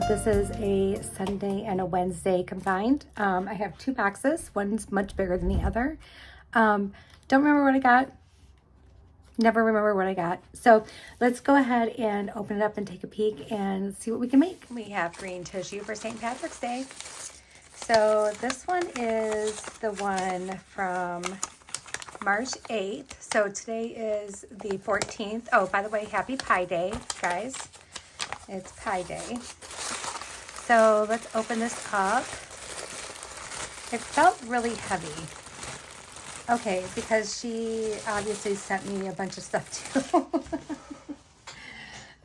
this is a Sunday and a Wednesday combined. I have two boxes. One's much bigger than the other. Don't remember what I got. Never remember what I got. So let's go ahead and open it up and take a peek and see what we can make. We have green tissue for St. Patrick's Day. So this one is the one from March 8th. So today is the 14th. Oh, by the way, happy Pie Day, guys. It's Pie Day. So let's open this up. It felt really heavy. Okay, because she obviously sent me a bunch of stuff too.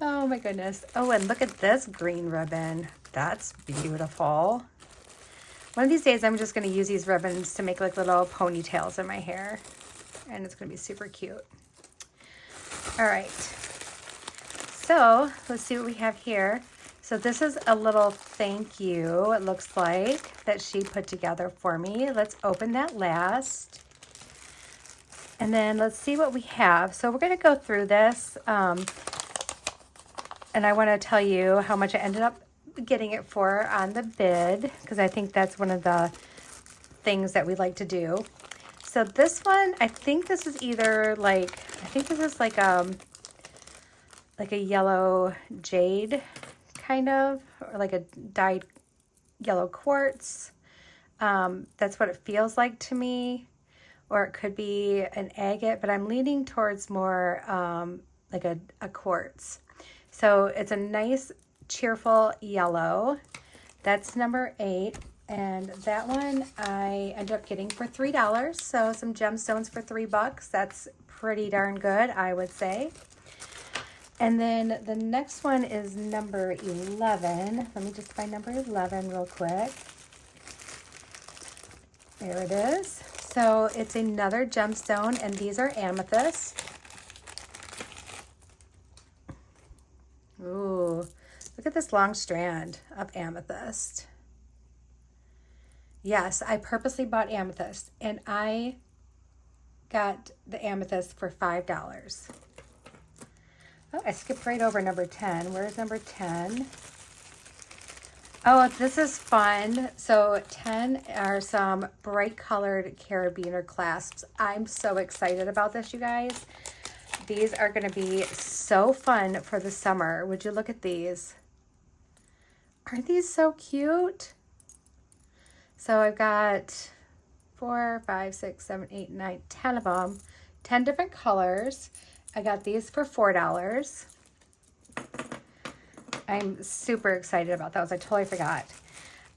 Oh my goodness. Oh, and look at this green ribbon. That's beautiful. One of these days I'm just going to use these ribbons to make like little ponytails in my hair. And it's going to be super cute. All right. So let's see what we have here. So this is a little thank you, it looks like, that she put together for me. Let's open that last. And then let's see what we have. So we're going to go through this. And I want to tell you how much I ended up getting it for on the bid, because I think that's one of the things that we like to do. So this one, I think this is either like, I think this is like a yellow jade kind of, or like a dyed yellow quartz. That's what it feels like to me. Or it could be an agate, but I'm leaning towards more like a quartz. So it's a nice, cheerful yellow. That's number 8. And that one I ended up getting for $3. So some gemstones for $3. That's pretty darn good, I would say. And then the next one is number 11. Let me just find number 11 real quick. There it is. So it's another gemstone, and these are amethyst. Ooh, look at this long strand of amethyst. Yes, I purposely bought amethyst, and I got the amethyst for $5. Oh, I skipped right over number 10. Where's number 10? Oh, this is fun. So 10 are some bright colored carabiner clasps. I'm so excited about this, you guys. These are going to be so fun for the summer. Would you look at these? Aren't these so cute? So I've got 4, 5, 6, 7, 8, 9, 10 of them. 10 different colors. I got these for $4. I'm super excited about those. I totally forgot.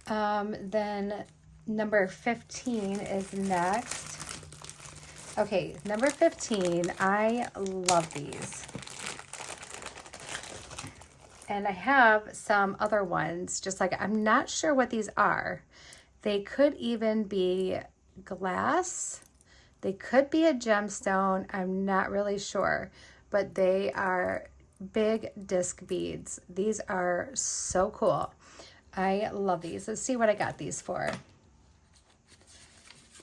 Then number 15 is next. Okay, number 15. I love these. And I have some other ones, just like, I'm not sure what these are. They could even be glass. They could be a gemstone. I'm not really sure, but they are big disc beads. These are so cool. I love these. Let's see what I got these for.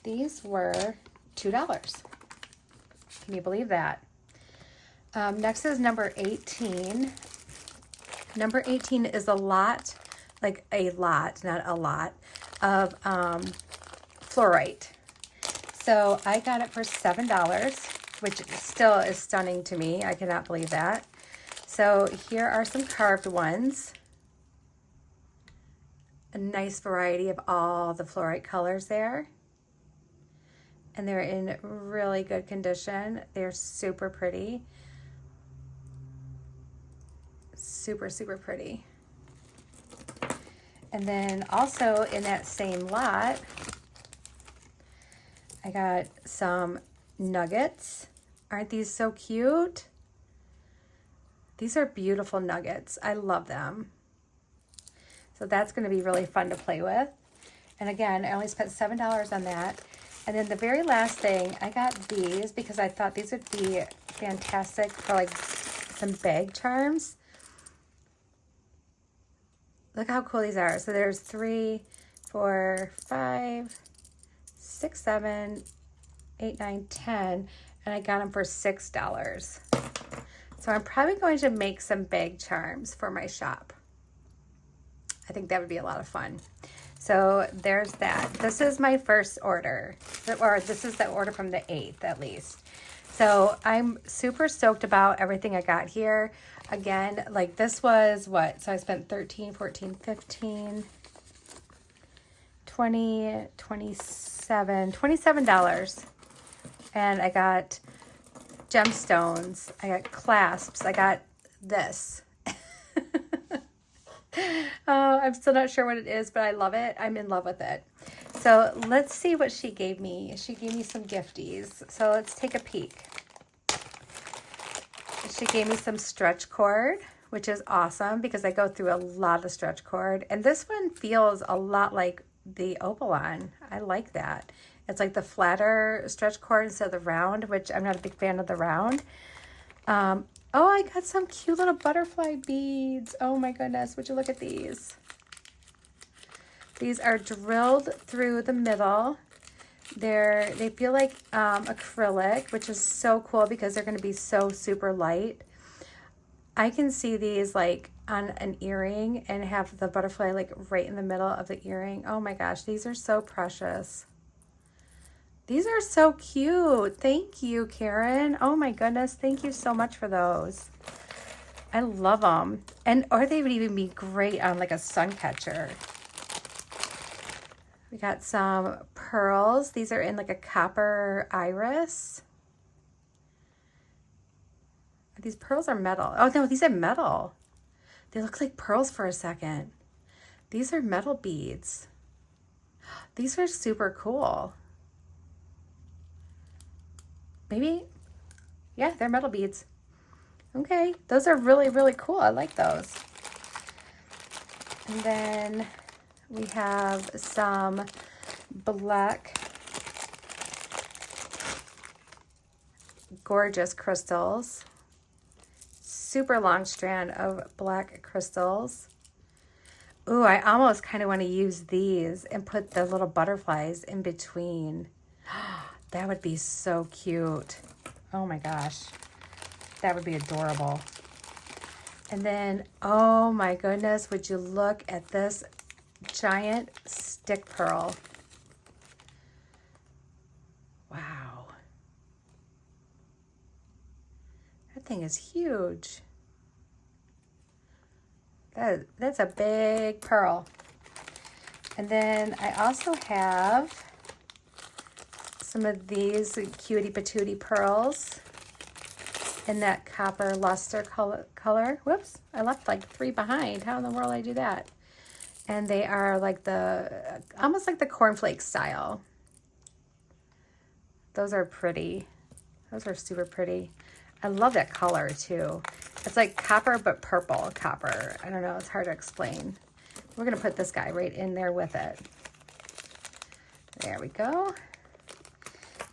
These were $2. Can you believe that? Next is number 18. Number 18 is a lot, like a lot, not a lot, of fluorite. So I got it for $7, which still is stunning to me. I cannot believe that. So here are some carved ones. A nice variety of all the fluorite colors there. And they're in really good condition. They're super pretty. Super, super pretty. And then also in that same lot, I got some nuggets. Aren't these so cute? These are beautiful nuggets. I love them. So that's going to be really fun to play with. And again, I only spent $7 on that. And then the very last thing, I got these because I thought these would be fantastic for like some bag charms. Look how cool these are. So there's 3, 4, 5, 6, 7, 8, 9, 10. And I got them for $6. So I'm probably going to make some bag charms for my shop. I think that would be a lot of fun. So there's that. This is my first order, or this is the order from the 8th at least. So I'm super stoked about everything I got here. Again, like this was what? So I spent 13, 14, 15, 20, 27, $27. And I got gemstones. I got clasps. I got this. Oh, I'm still not sure what it is, but I love it. I'm in love with it. So let's see what she gave me. She gave me some gifties. So let's take a peek. She gave me some stretch cord, which is awesome because I go through a lot of stretch cord. And this one feels a lot like the Opalon. I like that. It's like the flatter stretch cord instead of the round, which I'm not a big fan of the round. Oh, I got some cute little butterfly beads. Oh my goodness, would you look at these? These are drilled through the middle. They feel like acrylic, which is so cool because they're going to be so super light. I can see these like on an earring and have the butterfly like right in the middle of the earring. Oh my gosh, these are so precious. These are so cute. Thank you, Karen. Oh my goodness. Thank you so much for those. I love them. Or they would even be great on like a sun catcher. We got some pearls. These are in like a copper iris. These pearls are metal. Oh no, these are metal. They look like pearls for a second. These are metal beads. These are super cool. Maybe, yeah, they're metal beads. Okay, those are really, really cool. I like those. And then we have some black, gorgeous crystals. Super long strand of black crystals. Ooh, I almost kind of want to use these and put the little butterflies in between. That would be so cute. Oh my gosh. That would be adorable. And then, oh my goodness, would you look at this giant stick pearl. Wow. That thing is huge. That's a big pearl. And then I also have some of these cutie patootie pearls in that copper luster color. Whoops, I left like 3 behind. How in the world did I do that? And they are like almost like the cornflake style. Those are pretty. Those are super pretty. I love that color too. It's like copper, but purple copper. I don't know, it's hard to explain. We're gonna put this guy right in there with it. There we go.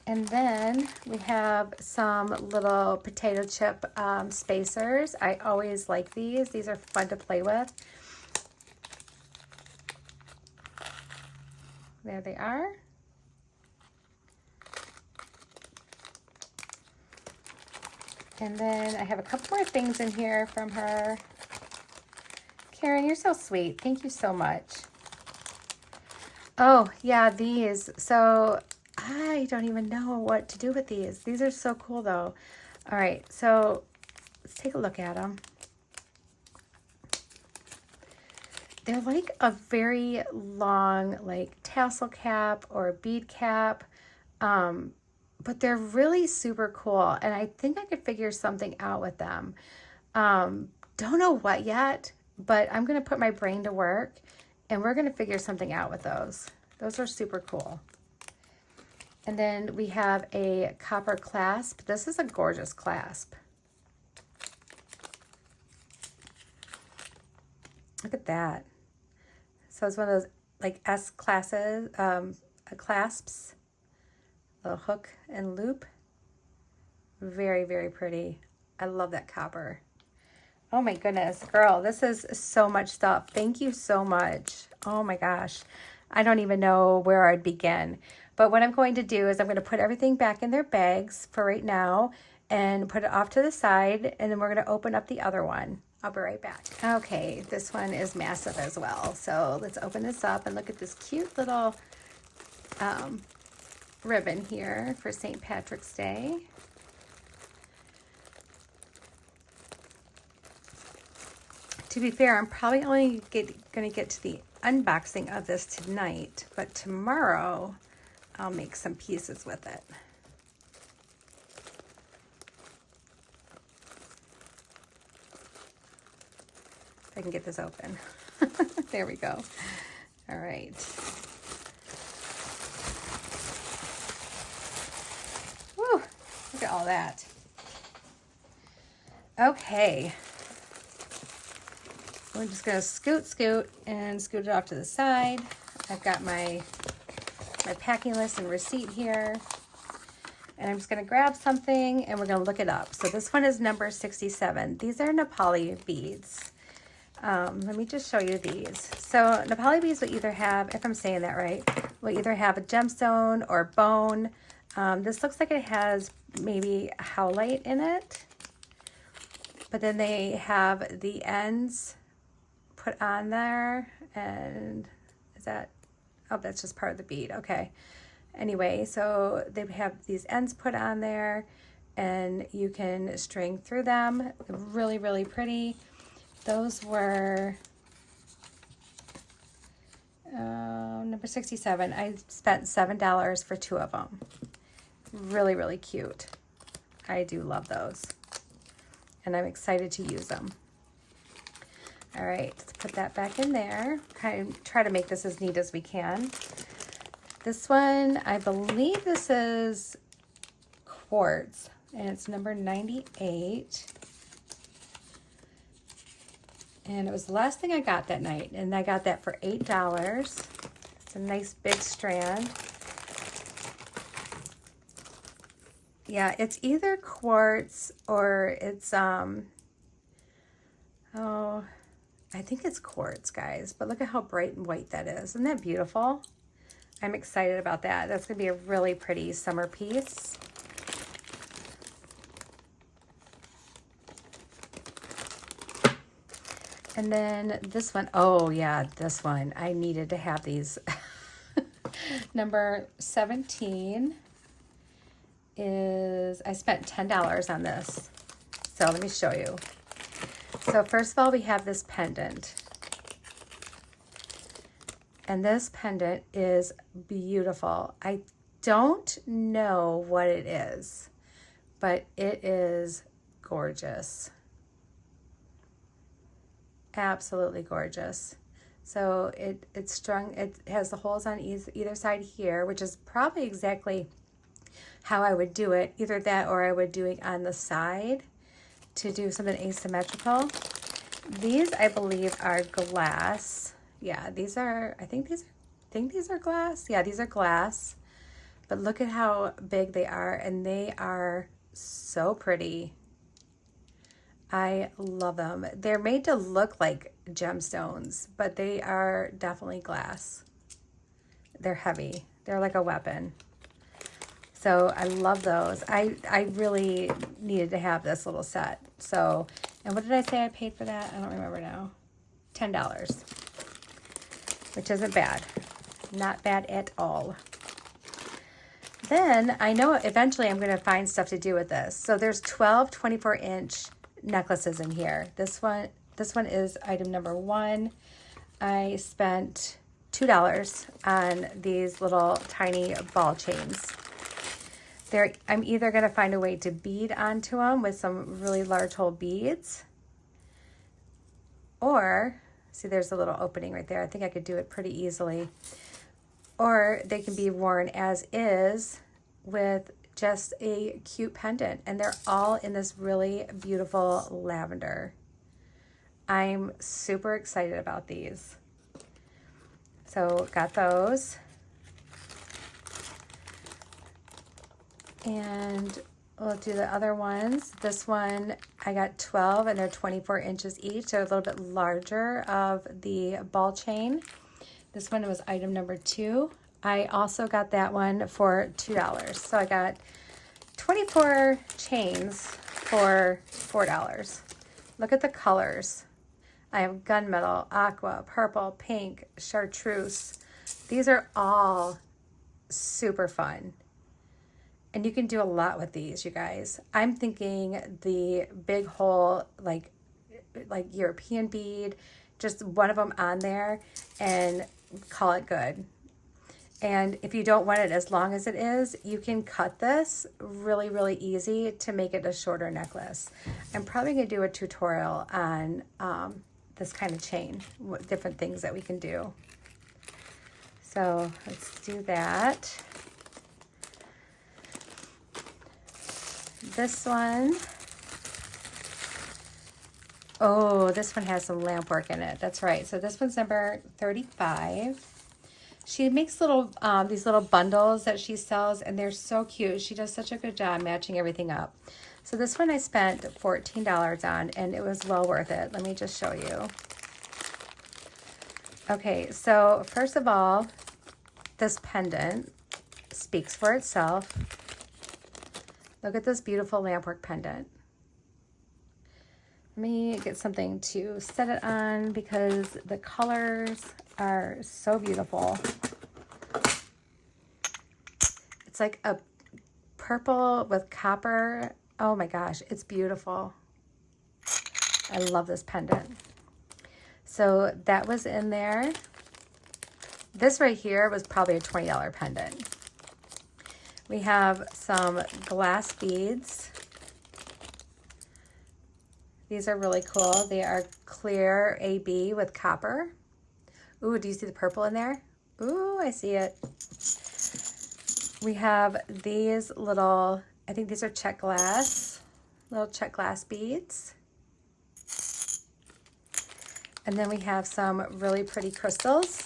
And then we have some little potato chip spacers. I always like these. These are fun to play with. There they are. And then I have a couple more things in here from her. Karen, you're so sweet. Thank you so much. Oh, yeah, these. So I don't even know what to do with these. These are so cool, though. All right, so let's take a look at them. They're like a very long, like, tassel cap or bead cap, but they're really super cool, and I think I could figure something out with them. Don't know what yet, but I'm going to put my brain to work, and we're going to figure something out with those. Those are super cool. And then we have a copper clasp. This is a gorgeous clasp. Look at that. So it's one of those like S classes, clasps, little hook and loop. Very, very pretty. I love that copper. Oh my goodness, girl, this is so much stuff. Thank you so much. Oh my gosh. I don't even know where I'd begin. But what I'm going to do is I'm going to put everything back in their bags for right now and put it off to the side, and then we're going to open up the other one. I'll be right back. Okay, this one is massive as well. So let's open this up and look at this cute little ribbon here for St. Patrick's Day. To be fair, I'm probably only going to get to the unboxing of this tonight, but tomorrow I'll make some pieces with it. If I can get this open. There we go. All right. Woo, look at all that. Okay. We're just gonna scoot and scoot it off to the side. I've got my packing list and receipt here. And I'm just gonna grab something and we're gonna look it up. So this one is number 67. These are Nepali beads. Let me just show you these. So Nepali beads will either have, if I'm saying that right, will either have a gemstone or bone. This looks like it has maybe howlite in it. But then they have the ends put on there, and is that, oh, that's just part of the bead. Okay. Anyway, so they have these ends put on there and you can string through them. Really, really pretty. Those were number 67. I spent $7 for 2 of them. Really, really cute. I do love those. And I'm excited to use them. All right, let's put that back in there. Kind of try to make this as neat as we can. This one, I believe this is quartz, and it's number 98. And it was the last thing I got that night, and I got that for $8. It's a nice big strand. Yeah, it's either quartz or it's, oh, I think it's quartz, guys, but look at how bright and white that is. Isn't that beautiful? I'm excited about that. That's going to be a really pretty summer piece. And then this one, oh yeah, this one. I needed to have these. Number 17 is, I spent $10 on this. So let me show you. So first of all, we have this pendant. And this pendant is beautiful. I don't know what it is, but it is gorgeous. Absolutely gorgeous. So it's strung, it has the holes on either side here, which is probably exactly how I would do it. Either that or I would do it on the side to do something asymmetrical. These, I believe, are glass. Yeah, these are, I think these are glass. Yeah, these are glass. But look at how big they are, and they are so pretty. I love them. They're made to look like gemstones, but they are definitely glass. They're heavy. They're like a weapon. So I love those. I really needed to have this little set. So, and what did I say I paid for that? I don't remember now. $10, which isn't bad. Not bad at all. Then I know eventually I'm going to find stuff to do with this. So there's 12 24-inch necklaces in here. This one is item number 1. I spent $2 on these little tiny ball chains. I'm either going to find a way to bead onto them with some really large hole beads, or see, there's a little opening right there. I think I could do it pretty easily. Or they can be worn as is with just a cute pendant, and they're all in this really beautiful lavender. I'm super excited about these. So got those. And we'll do the other ones. This one, I got 12 and they're 24 inches each. They're a little bit larger of the ball chain. This one was item number 2. I also got that one for $2. So I got 24 chains for $4. Look at the colors. I have gunmetal, aqua, purple, pink, chartreuse. These are all super fun. And you can do a lot with these, you guys. I'm thinking the big hole, like European bead, just one of them on there and call it good. And if you don't want it as long as it is, you can cut this really, really easy to make it a shorter necklace. I'm probably gonna do a tutorial on this kind of chain, what different things that we can do. So let's do that. This one, oh, this one has some lamp work in it. That's right. So this one's number 35. She makes little these little bundles that she sells, and they're so cute. She does such a good job matching everything up. So this one I spent $14 on, and it was well worth it. Let me just show you. Okay, so first of all, this pendant speaks for itself. Look at this beautiful lampwork pendant. Let me get something to set it on because the colors are so beautiful. It's like a purple with copper. Oh my gosh, it's beautiful. I love this pendant. So that was in there. This right here was probably a $20 pendant. We have some glass beads. These are really cool. They are clear AB with copper. Ooh, do you see the purple in there? Ooh, I see it. We have these little, I think these are check glass, little check glass beads. And then we have some really pretty crystals.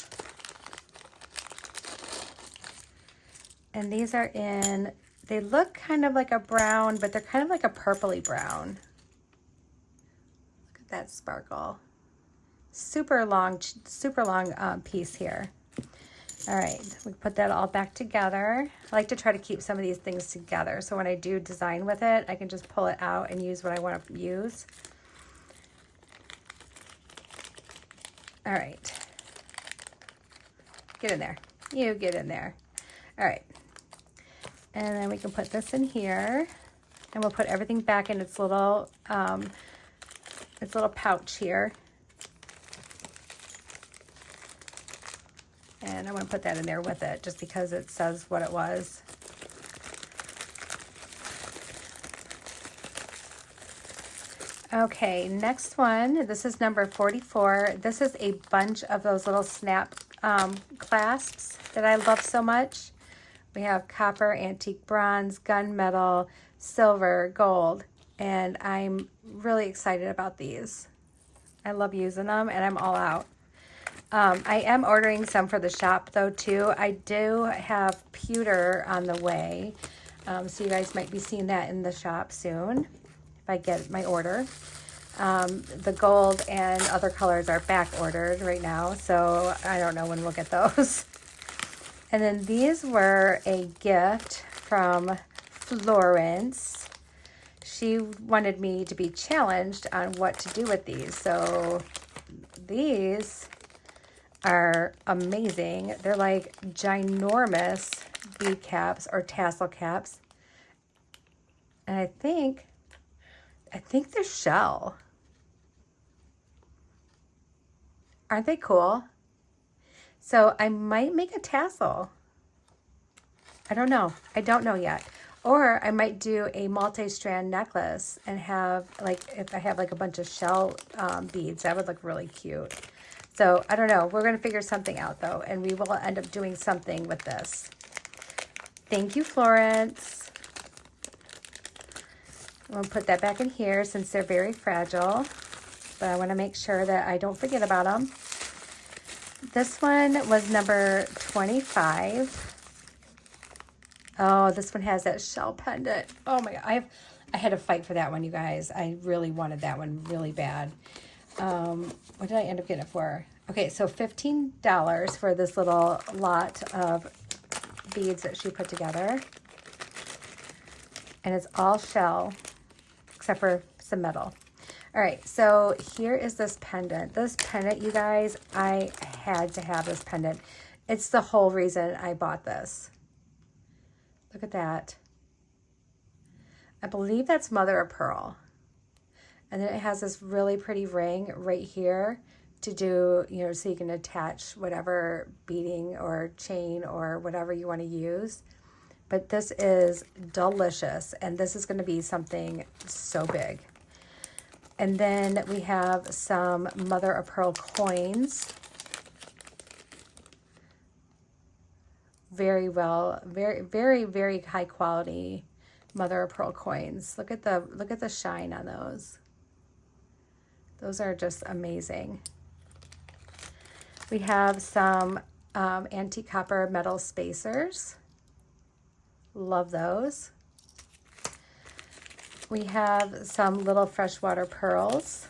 And these are in, they look kind of like a brown, but they're kind of like a purpley brown. Look at that sparkle. Super long piece here. All right, we put that all back together. I like to try to keep some of these things together, so when I do design with it, I can just pull it out and use what I want to use. All right. Get in there. You get in there. All right. And then we can put this in here, and we'll put everything back in its little pouch here. And I'm going to put that in there with it just because it says what it was. Okay, next one. This is number 44. This is a bunch of those little snap clasps that I love so much. We have copper, antique bronze, gunmetal, silver, gold, and I'm really excited about these. I love using them, and I'm all out. I am ordering some for the shop, though, too. I do have pewter on the way, so you guys might be seeing that in the shop soon if I get my order. The gold and other colors are back ordered right now, so I don't know when we'll get those. And then these were a gift from Florence. She wanted me to be challenged on what to do with these. So these are amazing. They're like ginormous bead caps or tassel caps. And I think they're shell. Aren't they cool? So I might make a tassel. I don't know. I don't know yet. Or I might do a multi-strand necklace and have, like, if I have like a bunch of shell beads, that would look really cute. So I don't know. We're going to figure something out, though, and we will end up doing something with this. Thank you, Florence. I'm going to put that back in here since they're very fragile, but I want to make sure that I don't forget about them. This one was number 25. Oh, this one has that shell pendant. Oh my God, I had to fight for that one, you guys. I really wanted that one really bad. What did I end up getting it for? Okay, so $15 for this little lot of beads that she put together. And it's all shell, except for some metal. All right, so here is this pendant. This pendant, you guys, I had to have this pendant. It's the whole reason I bought this. Look at that. I believe that's mother of pearl. And then it has this really pretty ring right here to do, you know, so you can attach whatever beading or chain or whatever you want to use. But this is delicious, and this is going to be something so big. And then we have some mother of pearl coins. Very well, very high quality mother of pearl coins. Look at the shine on those. Those are just amazing. We have some antique copper metal spacers. Love those. We have some little freshwater pearls.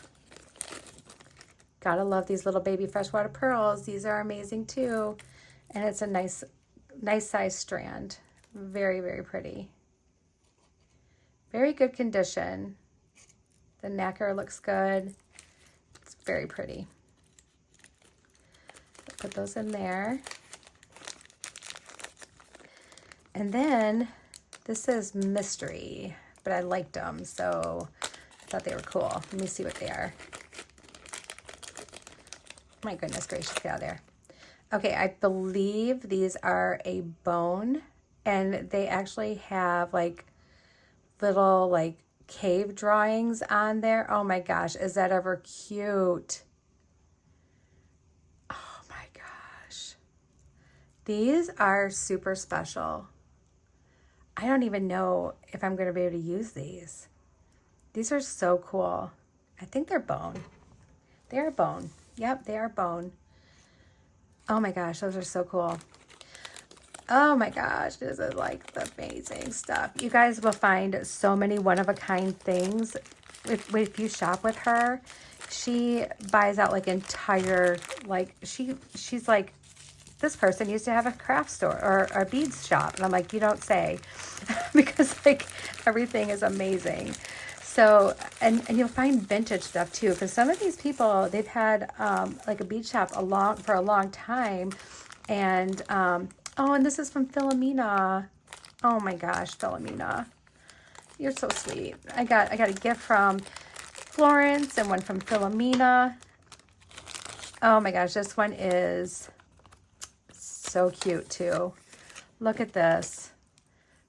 Gotta love these little baby freshwater pearls. These are amazing too. And it's a nice size strand. Very pretty. Very good condition. The nacre looks good. It's very pretty. Put those in there. And then this is mystery, but I liked them, so I thought they were cool. Let me see what they are. My goodness gracious, get out of there. Okay, I believe these are a bone, and they actually have like little like cave drawings on there. Oh my gosh, is that ever cute? Oh my gosh. These are super special. I don't even know if I'm going to be able to use these. These are so cool. I think they're bone. They are bone. Yep, they are bone. Oh my gosh, those are so cool. Oh my gosh, this is like the amazing stuff. You guys will find so many one-of-a-kind things. If you shop with her, she buys out like entire, like she's like, this person used to have a craft store or a beads shop. And I'm like, you don't say, because like everything is amazing. So, and you'll find vintage stuff too, because some of these people, they've had like a bead shop for a long time. And, oh, and this is from Filomena. Oh my gosh, Filomena. You're so sweet. I got a gift from Florence and one from Filomena. Oh my gosh, this one is so cute too. Look at this.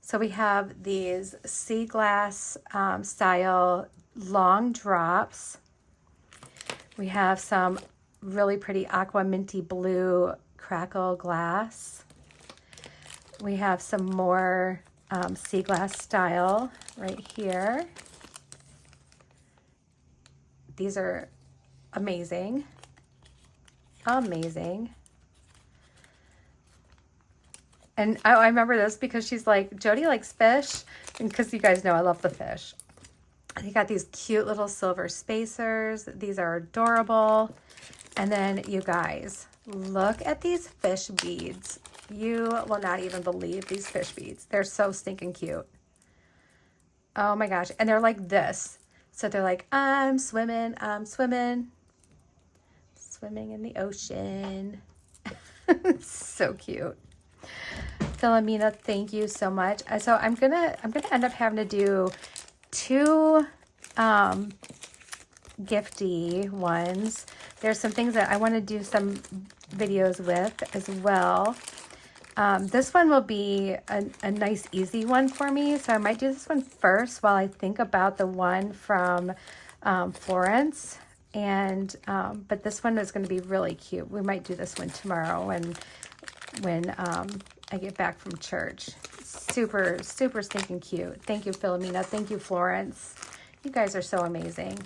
So we have these sea glass style long drops. We have some really pretty aqua minty blue crackle glass. We have some more sea glass style right here. These are amazing. Amazing. And I remember this because she's like, Jody likes fish. And because you guys know I love the fish. And you got these cute little silver spacers. These are adorable. And then you guys, look at these fish beads. You will not even believe these fish beads. They're so stinking cute. Oh my gosh. And they're like this. So they're like, I'm swimming in the ocean. So cute. Filomena, thank you so much. So I'm gonna end up having to do two gifty ones. There's some things that I want to do some videos with as well. This one will be a nice easy one for me, so I might do this one first while I think about the one from Florence. And but this one is going to be really cute. We might do this one tomorrow when I get back from church. Super stinking cute. Thank you, Filomena. Thank you, Florence. You guys are so amazing.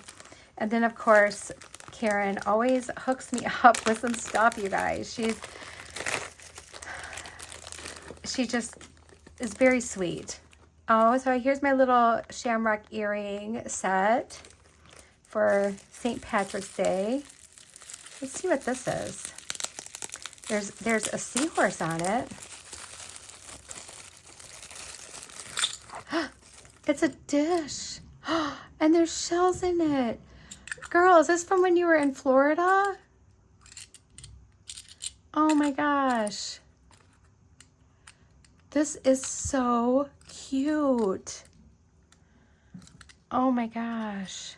And then of course, Karen always hooks me up with some stuff, you guys. She just is very sweet. Oh, so here's my little shamrock earring set for St. Patrick's Day. Let's see what this is. There's a seahorse on it. It's a dish. And there's shells in it. Girl, is this from when you were in Florida? Oh my gosh. This is so cute. Oh my gosh.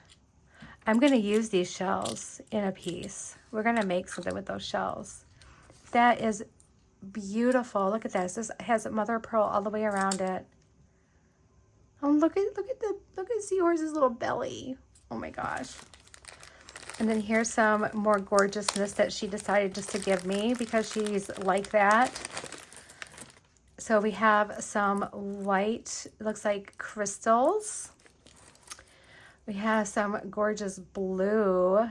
I'm going to use these shells in a piece. We're going to make something with those shells. That is beautiful. Look at this. This has mother of pearl all the way around it. Oh, look at Seahorse's little belly. Oh my gosh. And then here's some more gorgeousness that she decided just to give me because she's like that. So we have some white, it looks like crystals. We have some gorgeous blue.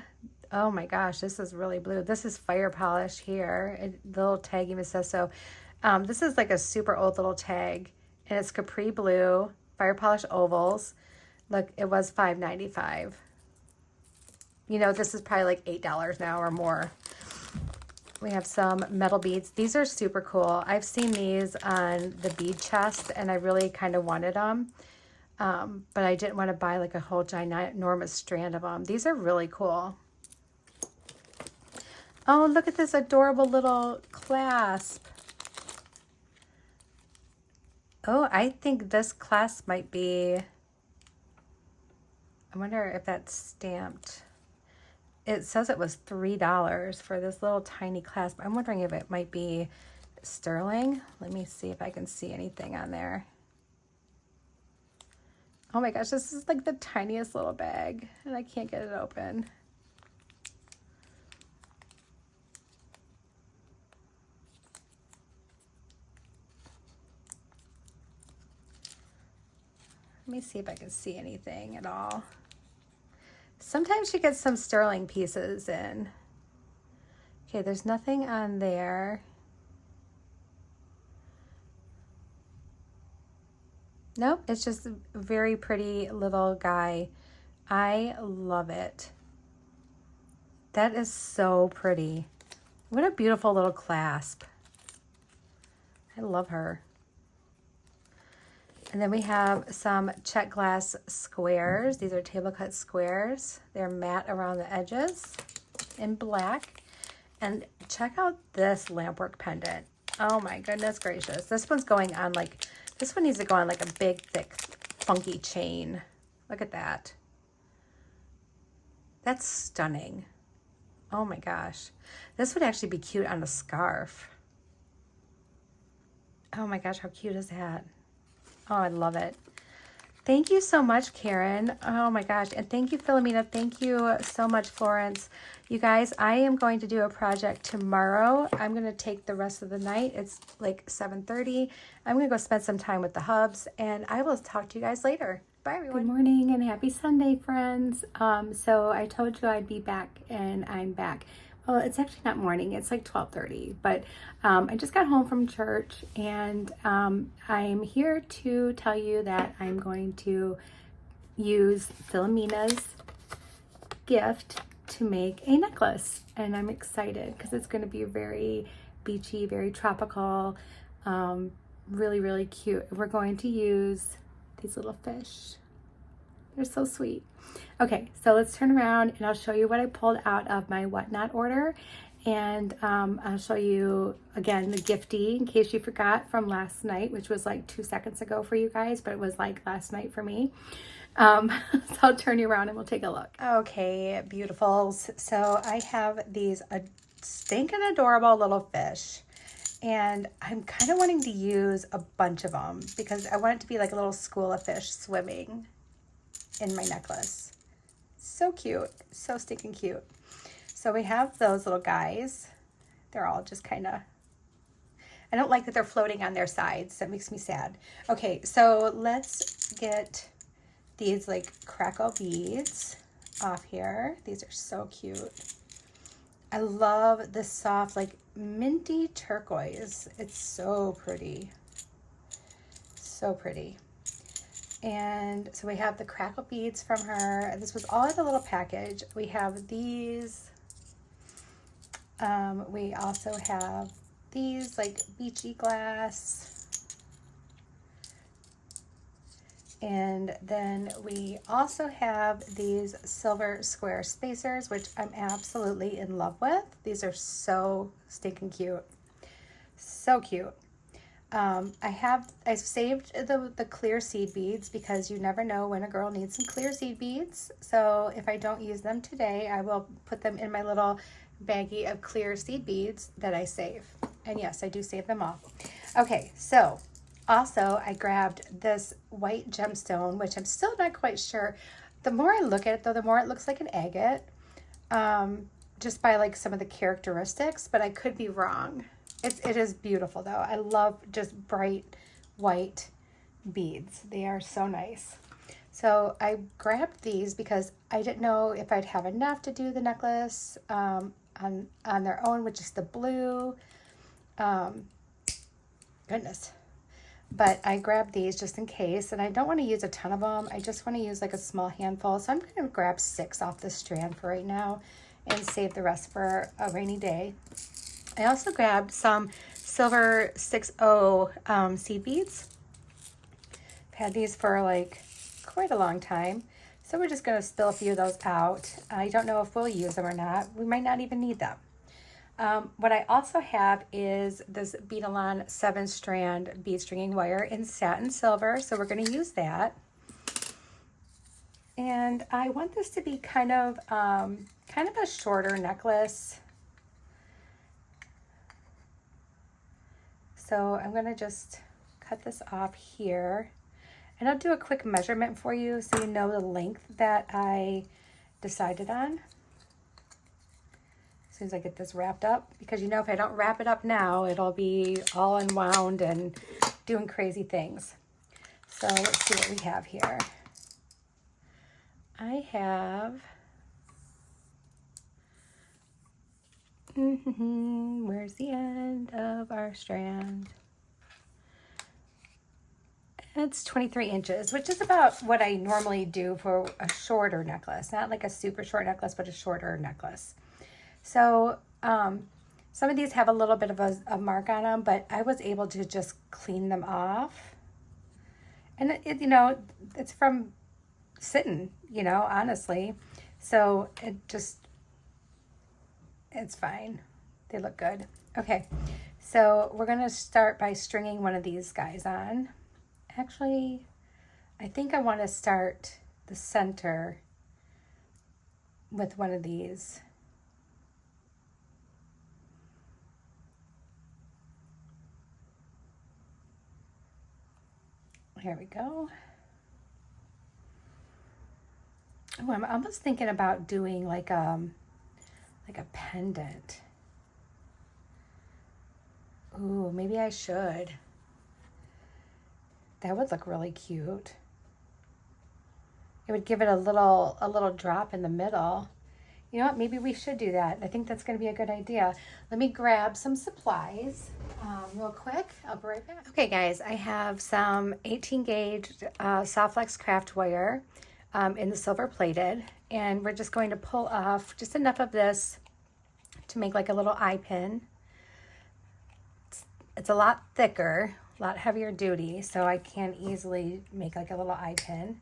Oh my gosh, this is really blue. This is fire polish here. The little tag even says so. This is like a super old little tag. And it's capri blue, fire polish ovals. Look, it was $5.95. You know, this is probably like $8 now or more. We have some metal beads. These are super cool. I've seen these on the bead chest and I really kind of wanted them. But I didn't want to buy like a whole ginormous strand of them. These are really cool. Oh, look at this adorable little clasp. Oh, I think this clasp might be, I wonder if that's stamped. It says it was $3 for this little tiny clasp. I'm wondering if it might be sterling. Let me see if I can see anything on there. Oh my gosh, this is like the tiniest little bag and I can't get it open. Let me see if I can see anything at all. Sometimes she gets some sterling pieces in. Okay, there's nothing on there. Nope, it's just a very pretty little guy. I love it. That is so pretty. What a beautiful little clasp. I love her. And then we have some check glass squares. These are table cut squares. They're matte around the edges in black. And check out this lampwork pendant. Oh my goodness gracious. This one's going on like, this one needs to go on like a big, thick, funky chain. Look at that. That's stunning. Oh my gosh. This would actually be cute on a scarf. Oh my gosh, how cute is that? Oh, I love it. Thank you so much, Karen. Oh my gosh. And thank you, Filomena. Thank you so much, Florence. You guys, I am going to do a project tomorrow. I'm going to take the rest of the night. It's like 7:30. I'm going to go spend some time with the hubs and I will talk to you guys later. Bye, everyone. Good morning and happy Sunday, friends. So I told you I'd be back and I'm back. Well, it's actually not morning. It's like 12:30, but I just got home from church and I'm here to tell you that I'm going to use Filomena's gift to make a necklace. And I'm excited because it's going to be very beachy, very tropical, really, really cute. We're going to use these little fish. They're so sweet. Okay, so let's turn around and I'll show you what I pulled out of my whatnot order. And I'll show you, again, the gifty in case you forgot from last night, which was like 2 seconds ago for you guys, but it was like last night for me. So I'll turn you around and we'll take a look. Okay, beautifuls. So I have these stinking adorable little fish. And I'm kind of wanting to use a bunch of them because I want it to be like a little school of fish swimming in my necklace. So cute, so stinking cute. So we have those little guys. They're all just kind of, I don't like that they're floating on their sides. That makes me sad. Okay, so let's get these like crackle beads off here. These are so cute. I love this soft like minty turquoise. It's so pretty. So pretty. And so we have the crackle beads from her. This was all in the little package. We have these. We also have these like beachy glass. And then we also have these silver square spacers, which I'm absolutely in love with. These are so stinking cute. So cute. I've saved the clear seed beads because you never know when a girl needs some clear seed beads. So if I don't use them today, I will put them in my little baggie of clear seed beads that I save. And yes, I do save them all. Okay, so also I grabbed this white gemstone, which I'm still not quite sure. The more I look at it though, the more it looks like an agate, just by like some of the characteristics, but I could be wrong. It is beautiful though. I love just bright white beads. They are so nice. So I grabbed these because I didn't know if I'd have enough to do the necklace on their own with just the blue. Goodness. But I grabbed these just in case, and I don't want to use a ton of them. I just want to use like a small handful. So I'm going to grab 6 off this strand for right now and save the rest for a rainy day. I also grabbed some silver 6-0 seed beads. I've had these for like quite a long time. So we're just going to spill a few of those out. I don't know if we'll use them or not. We might not even need them. What I also have is this Beadalon 7-strand bead stringing wire in satin silver. So we're going to use that. And I want this to be kind of a shorter necklace. So I'm going to just cut this off here. And I'll do a quick measurement for you so you know the length that I decided on. As soon as I get this wrapped up, because you know if I don't wrap it up now, it'll be all unwound and doing crazy things. So let's see what we have here. I have, where's the end of our strand? It's 23 inches, which is about what I normally do for a shorter necklace. Not like a super short necklace, but a shorter necklace. So some of these have a little bit of a mark on them, but I was able to just clean them off. And you know, it's from sitting, you know, honestly. So it's fine. They look good. Okay, so we're gonna start by stringing one of these guys on. Actually, I think I want to start the center with one of these. Here we go. Oh, I'm almost thinking about doing like a pendant. Ooh, maybe I should. That would look really cute. It would give it a little drop in the middle. You know what? Maybe we should do that. I think that's going to be a good idea. Let me grab some supplies real quick. I'll be right back. Okay, guys, I have some 18 gauge soft flex craft wire in the silver plated, and we're just going to pull off just enough of this to make like a little eye pin. It's a lot thicker, a lot heavier duty, so I can easily make like a little eye pin.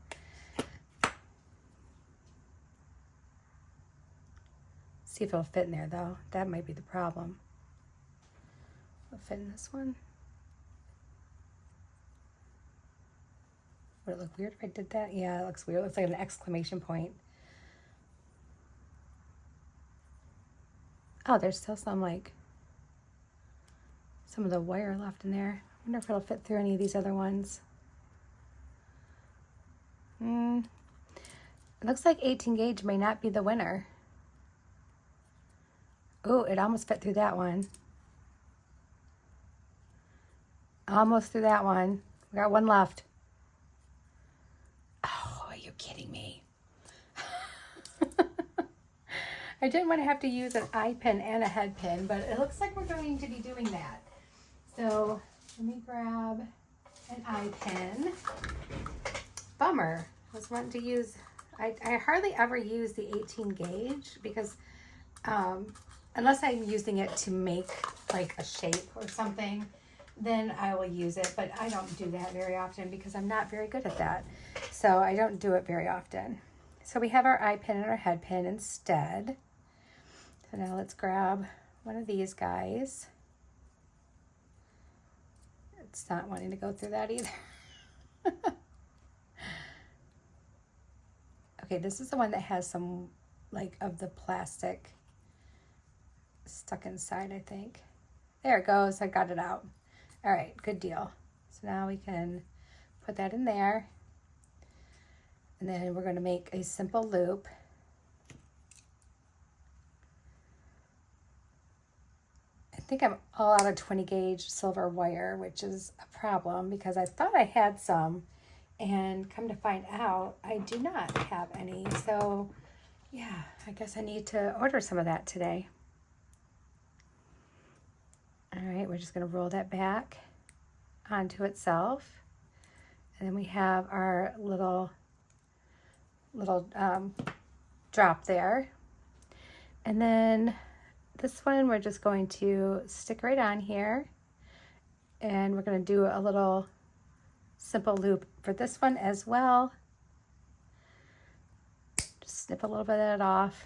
See if it'll fit in there though. That might be the problem. It'll fit in this one. Would it look weird if I did that? Yeah, it looks weird. It looks like an exclamation point. Oh, there's still some of the wire left in there. I wonder if it'll fit through any of these other ones. It looks like 18 gauge may not be the winner. Oh, it almost fit through that one. Almost through that one. We got one left. Oh, are you kidding me? I didn't want to have to use an eye pin and a head pin, but it looks like we're going to be doing that. So let me grab an eye pin. Bummer. I was wanting to use, I hardly ever use the 18 gauge because unless I'm using it to make like a shape or something, then I will use it. But I don't do that very often because I'm not very good at that. So I don't do it very often. So we have our eye pin and our head pin instead. So now let's grab one of these guys. It's not wanting to go through that either. Okay, this is the one that has some like of the plastic stuck inside, I think. There it goes, I got it out. All right, good deal. So now we can put that in there. And then we're going to make a simple loop. I think I'm all out of 20 gauge silver wire, which is a problem because I thought I had some, and come to find out I do not have any. So yeah, I guess I need to order some of that today. All right, we're just going to roll that back onto itself. And then we have our little drop there. And then this one we're just going to stick right on here. And we're going to do a little simple loop for this one as well. Just snip a little bit of that off.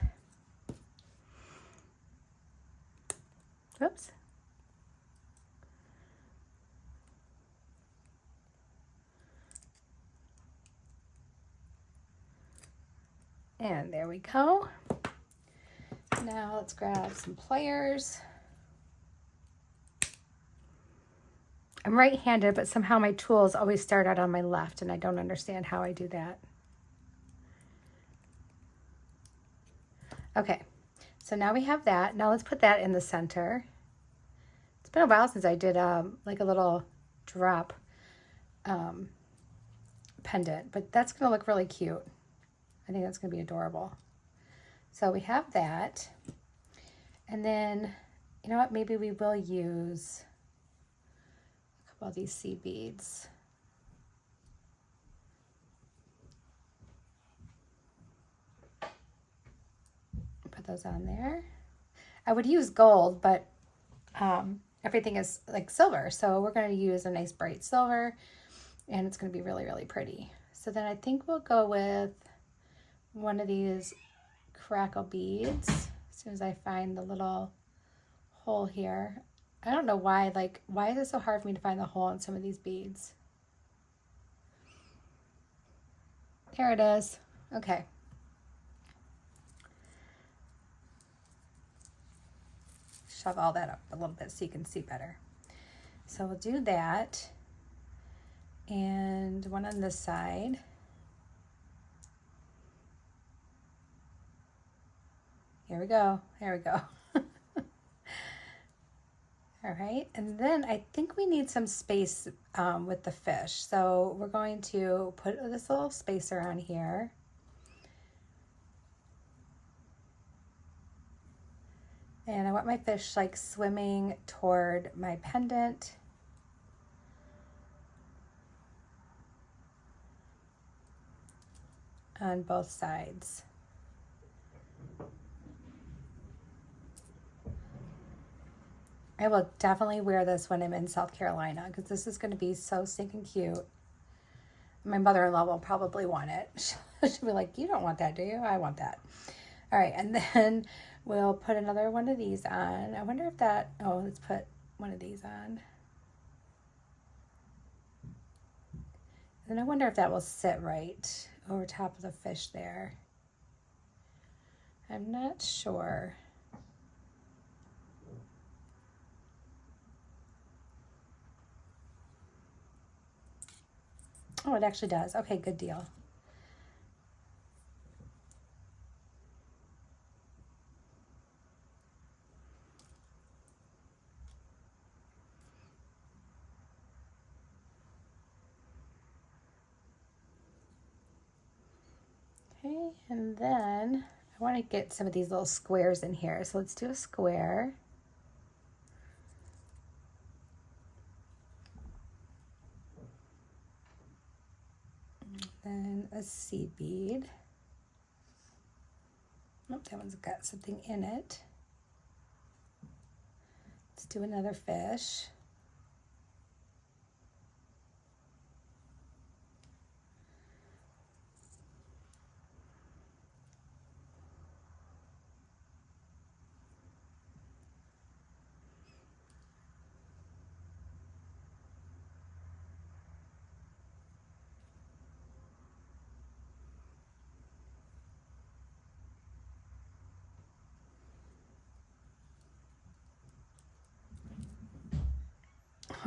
Oops. And there we go. Now let's grab some pliers. I'm right-handed, but somehow my tools always start out on my left, and I don't understand how I do that. Okay, so now we have that. Now let's put that in the center. It's been a while since I did like a little drop pendant, but that's gonna look really cute. I think that's gonna be adorable. So we have that. And then, you know what, maybe we will use a couple of these seed beads. Put those on there. I would use gold, but everything is like silver. So we're gonna use a nice bright silver, and it's gonna be really, really pretty. So then I think we'll go with one of these crackle beads as soon as I find the little hole here. I don't know why, like, why is it so hard for me to find the hole in some of these beads? There it is. Okay. Shove all that up a little bit so you can see better. So we'll do that. And one on this side. Here we go. There we go. All right, and then I think we need some space with the fish. So we're going to put this little spacer on here. And I want my fish like swimming toward my pendant. On both sides. I will definitely wear this when I'm in South Carolina because this is going to be so stinking cute. My mother-in-law will probably want it. She'll be like, you don't want that, do you? I want that. All right, and then we'll put another one of these on. I wonder if that, oh, let's put one of these on. And I wonder if that will sit right over top of the fish there. I'm not sure. Oh, it actually does. Okay, good deal. Okay, and then I want to get some of these little squares in here. So let's do a square. And then a seed bead. Oh, that one's got something in it. Let's do another fish.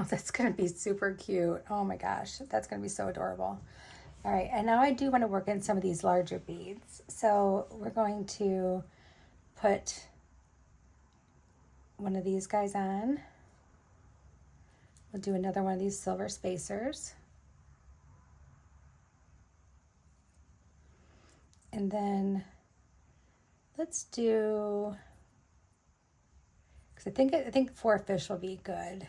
Oh, that's going to be super cute. Oh my gosh, that's going to be so adorable. All right, and now I do want to work in some of these larger beads. So we're going to put one of these guys on. We'll do another one of these silver spacers. And then let's do, because I think 4 fish will be good.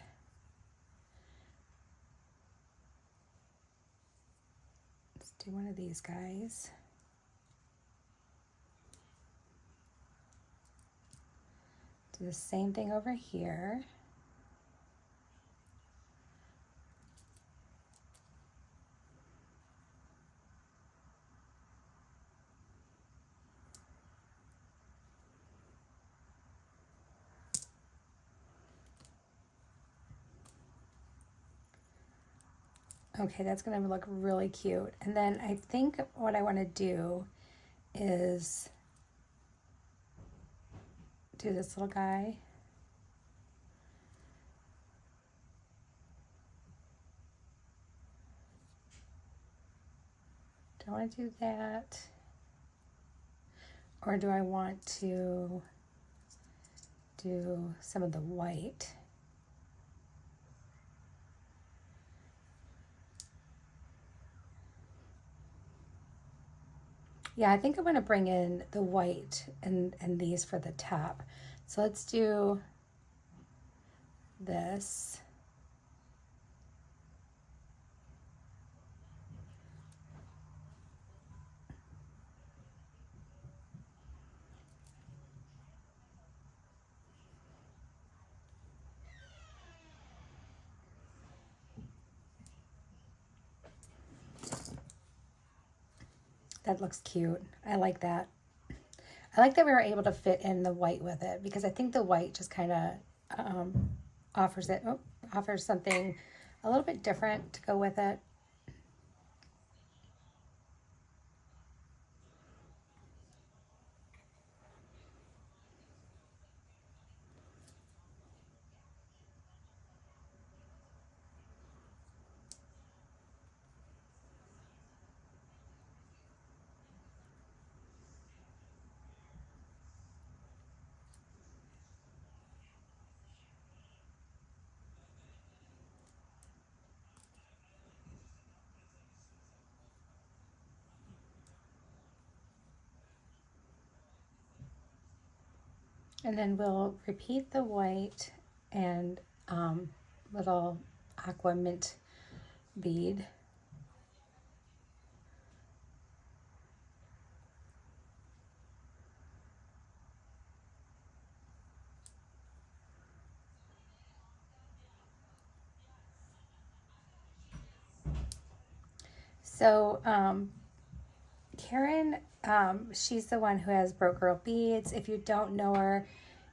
Let's do one of these guys. Do the same thing over here. Okay, that's going to look really cute. And then I think what I want to do is do this little guy. Do I want to do that? Or do I want to do some of the white? Yeah, I think I'm going to bring in the white and these for the top. So let's do this. That looks cute. I like that. I like that we were able to fit in the white with it, because I think the white just kind of offers something a little bit different to go with it. And then we'll repeat the white and little aqua mint bead. So Karen, she's the one who has Broke Girl Beads. If you don't know her,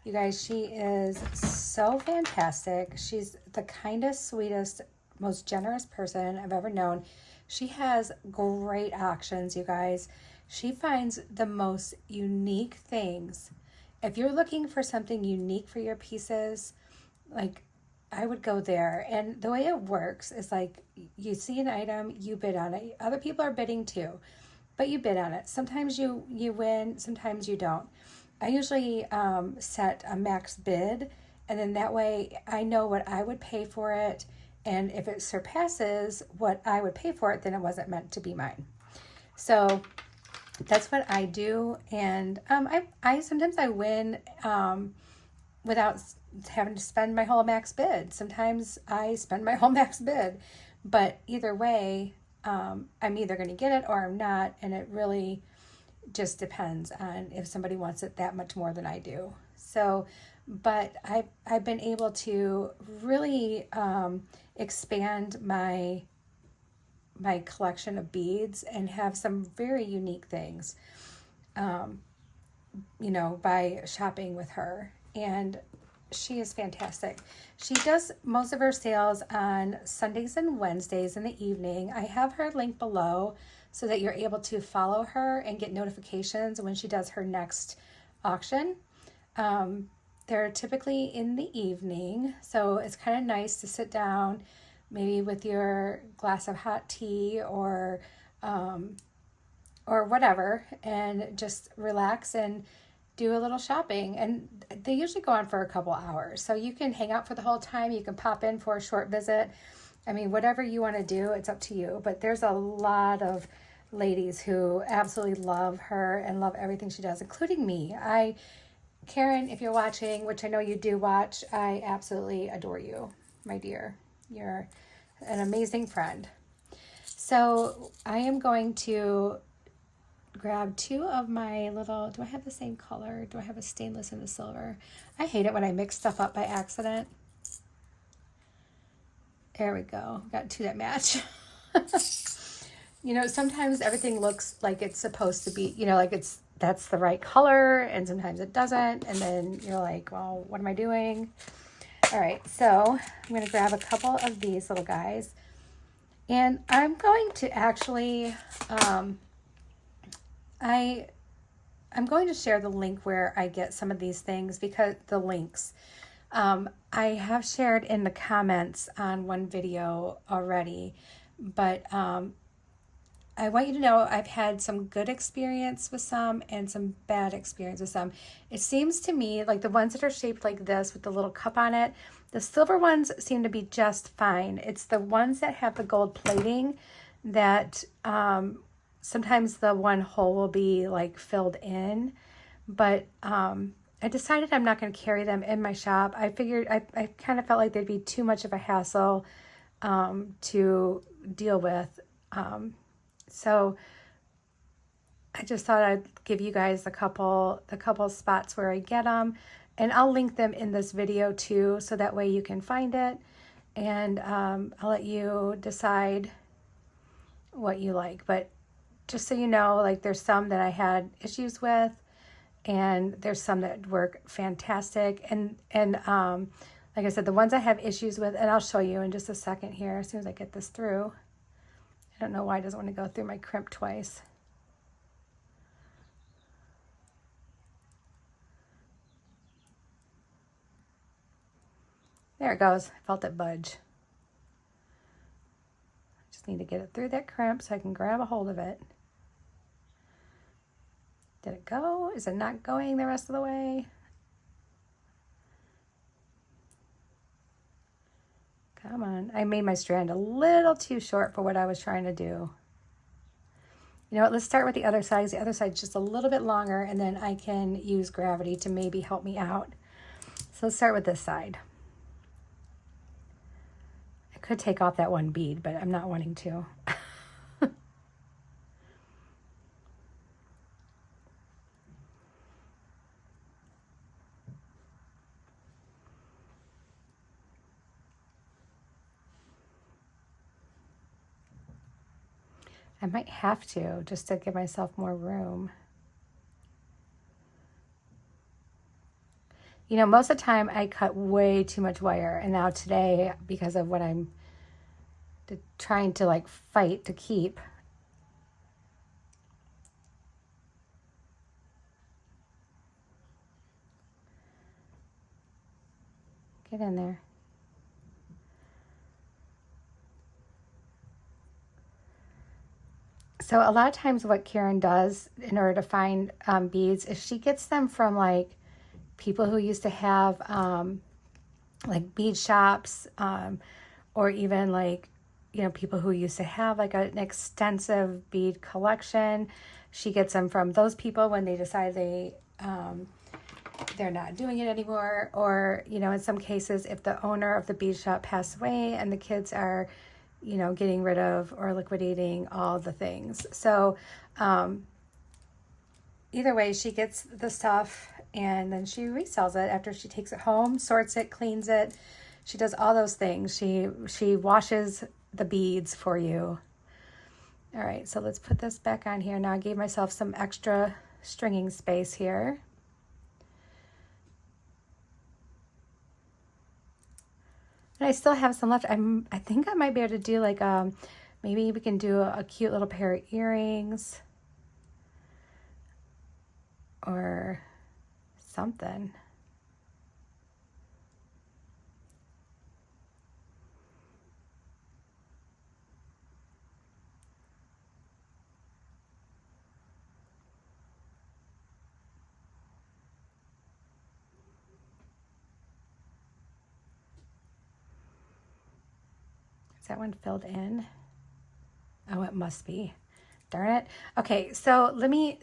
you guys, she is so fantastic. She's the kindest, sweetest, most generous person I've ever known. She has great auctions, you guys. She finds the most unique things. If you're looking for something unique for your pieces, like, I would go there. And the way it works is like, you see an item, you bid on it. Other people are bidding too, but you bid on it. Sometimes you win, sometimes you don't. I usually set a max bid, and then that way I know what I would pay for it. And if it surpasses what I would pay for it, then it wasn't meant to be mine. So that's what I do. And I sometimes I win without having to spend my whole max bid. Sometimes I spend my whole max bid, but either way, I'm either going to get it or I'm not. And it really just depends on if somebody wants it that much more than I do. So, but I've been able to really expand my collection of beads and have some very unique things, by shopping with her. And she is fantastic. She does most of her sales on Sundays and Wednesdays in the evening. I have her link below so that you're able to follow her and get notifications when she does her next auction. they're typically in the evening, so it's kind of nice to sit down maybe with your glass of hot tea or whatever, and just relax and do a little shopping. And they usually go on for a couple hours, so you can hang out for the whole time. You can pop in for a short visit. I mean, whatever you want to do, it's up to you. But there's a lot of ladies who absolutely love her and love everything she does, including me. Karen, if you're watching, which I know you do watch, I absolutely adore you, my dear. You're an amazing friend. So I am going to grab two of my little, do I have the same color? Do I have a stainless and a silver? I hate it when I mix stuff up by accident. There we go. Got two that match. You know, sometimes everything looks like it's supposed to be, you know, like that's the right color, and sometimes it doesn't. And then you're like, well, what am I doing? All right, so I'm going to grab a couple of these little guys. And I'm going to actually, I'm going to share the link where I get some of these things, because the links, I have shared in the comments on one video already, but I want you to know I've had some good experience with some and some bad experience with some. It seems to me like the ones that are shaped like this with the little cup on it, the silver ones seem to be just fine. It's the ones that have the gold plating that sometimes the one hole will be like filled in. But I decided I'm not going to carry them in my shop. I figured I kind of felt like they'd be too much of a hassle to deal with. So I just thought I'd give you guys a couple spots where I get them, and I'll link them in this video too, so that way you can find it, and I'll let you decide what you like. But just so you know, like there's some that I had issues with, and there's some that work fantastic, and like I said, the ones I have issues with, and I'll show you in just a second here as soon as I get this through. I don't know why it doesn't want to go through my crimp twice. There it goes. I felt it budge. I just need to get it through that crimp so I can grab a hold of it. Did it go? Is it not going the rest of the way? Come on. I made my strand a little too short for what I was trying to do. You know what? Let's start with the other side. The other side's just a little bit longer, and then I can use gravity to maybe help me out. So let's start with this side. I could take off that one bead, but I'm not wanting to. I might have to, just to give myself more room. You know, most of the time I cut way too much wire, and now today, because of what I'm trying to like fight to keep, get in there. So a lot of times what Karen does in order to find beads is she gets them from like people who used to have like bead shops, or even like, you know, people who used to have like an extensive bead collection. She gets them from those people when they decide they're not doing it anymore, or, you know, in some cases, if the owner of the bead shop passed away and the kids are, you know, getting rid of or liquidating all the things. So either way, she gets the stuff and then she resells it after she takes it home, sorts it, cleans it. She does all those things. She washes the beads for you. All right, so let's put this back on here. Now I gave myself some extra stringing space here. And I still have some left. I think I might be able to do like, maybe we can do a cute little pair of earrings or something. that one filled in? Oh, it must be. Darn it. Okay, so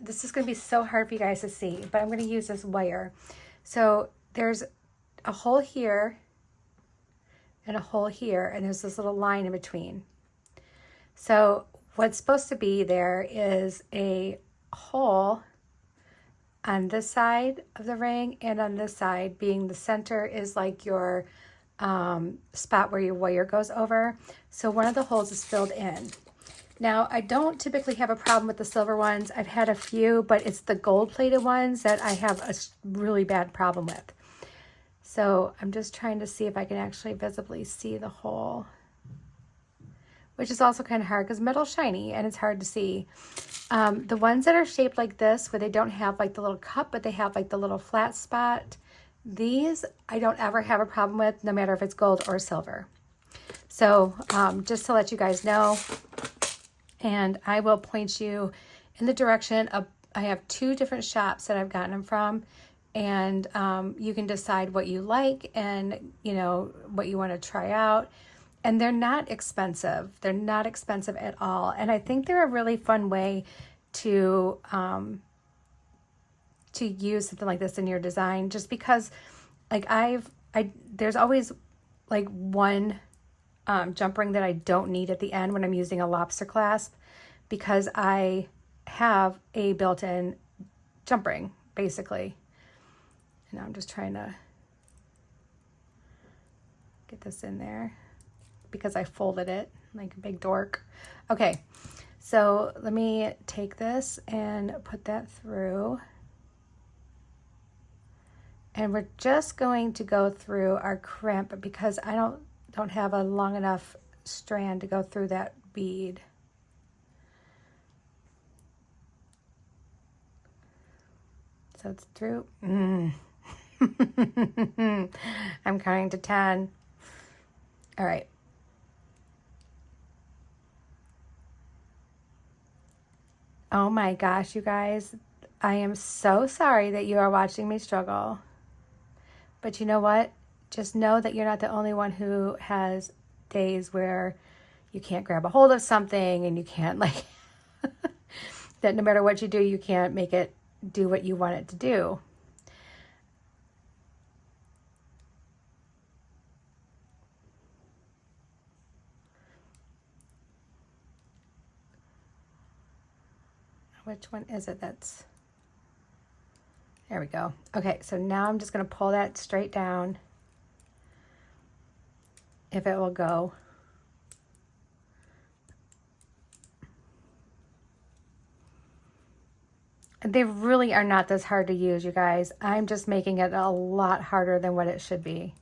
this is going to be so hard for you guys to see, but I'm going to use this wire. So there's a hole here and a hole here, and there's this little line in between. So what's supposed to be there is a hole on this side of the ring, and on this side, being the center, is like your spot where your wire goes over. So one of the holes is filled in. Now, I don't typically have a problem with the silver ones. I've had a few, but it's the gold-plated ones that I have a really bad problem with. So I'm just trying to see if I can actually visibly see the hole, which is also kind of hard because metal's shiny and it's hard to see. The ones that are shaped like this, where they don't have like the little cup, but they have like the little flat spot, these I don't ever have a problem with, no matter if it's gold or silver. So just to let you guys know, and I will point you in the direction of, I have 2 different shops that I've gotten them from, and you can decide what you like and, you know, what you want to try out. And they're not expensive. They're not expensive at all. And I think they're a really fun way to use something like this in your design, just because like there's always like one jump ring that I don't need at the end when I'm using a lobster clasp, because I have a built-in jump ring, basically. And I'm just trying to get this in there because I folded it like a big dork. Okay, so let me take this and put that through. And we're just going to go through our crimp because I don't have a long enough strand to go through that bead. So it's through. I'm counting to 10. All right. Oh my gosh, you guys. I am so sorry that you are watching me struggle. But you know what? Just know that you're not the only one who has days where you can't grab a hold of something and you can't like, that no matter what you do, you can't make it do what you want it to do. Which one is it that's, there we go. Okay, so now I'm just going to pull that straight down, if it will go. They really are not this hard to use, you guys. I'm just making it a lot harder than what it should be.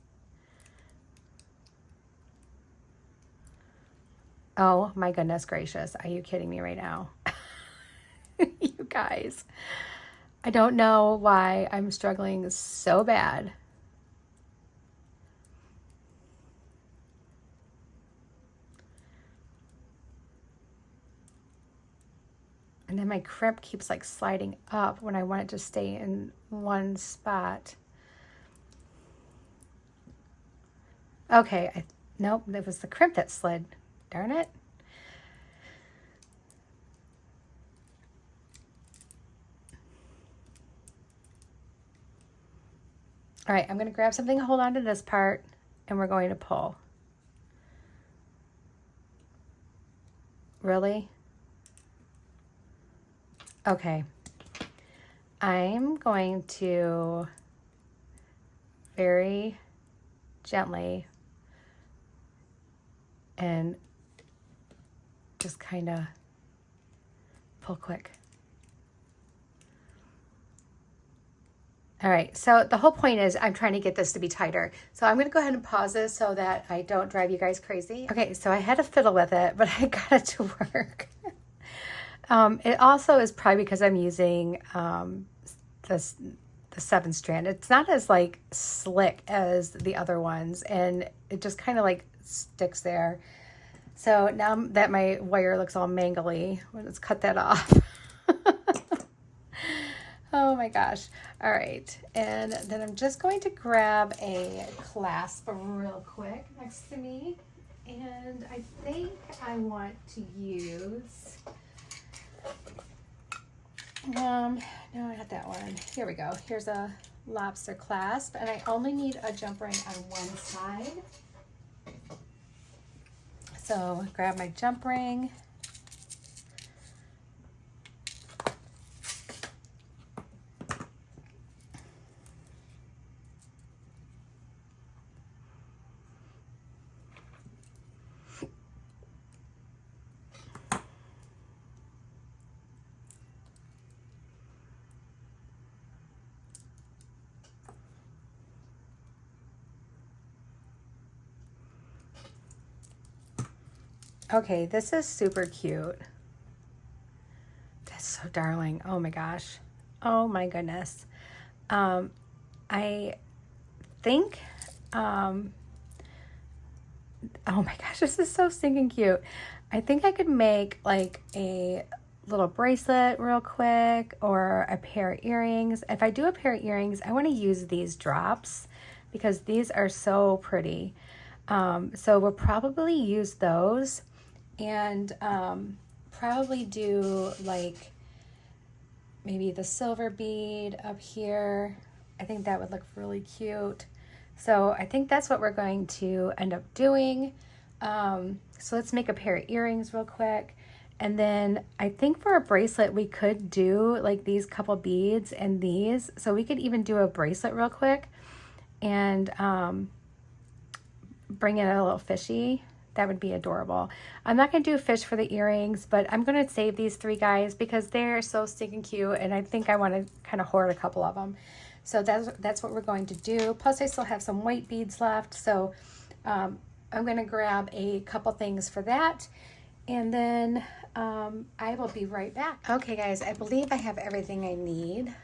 Oh my goodness gracious. Are you kidding me right now? You guys. I don't know why I'm struggling so bad. And then my crimp keeps like sliding up when I want it to stay in one spot. Okay, nope, it was the crimp that slid. Darn it. All right, I'm going to grab something to hold on to this part, and we're going to pull. Really? Okay. I'm going to very gently and just kind of pull quick. All right, so the whole point is I'm trying to get this to be tighter. So I'm going to go ahead and pause this so that I don't drive you guys crazy. Okay, so I had to fiddle with it, but I got it to work. It also is probably because I'm using the 7 strand. It's not as like slick as the other ones, and it just kind of like sticks there. So now that my wire looks all mangly, let's cut that off. Oh my gosh. All right. And then I'm just going to grab a clasp real quick next to me. And I think I want to use, no, not that one. Here we go. Here's a lobster clasp, and I only need a jump ring on one side. So grab my jump ring. Okay, this is super cute. That's so darling. Oh my gosh. Oh my goodness. I think, oh my gosh, this is so stinking cute. I think I could make like a little bracelet real quick or a pair of earrings. If I do a pair of earrings, I want to use these drops because these are so pretty. So we'll probably use those and probably do like maybe the silver bead up here. I think that would look really cute. So I think that's what we're going to end up doing. So let's make a pair of earrings real quick. And then I think for a bracelet, we could do like these couple beads and these. So we could even do a bracelet real quick and bring in a little fishy. That would be adorable. I'm not going to do a fish for the earrings, but I'm going to save these three guys because they're so stinking cute. And I think I want to kind of hoard a couple of them. So that's what we're going to do. Plus I still have some white beads left. So I'm going to grab a couple things for that. And then I will be right back. Okay guys, I believe I have everything I need.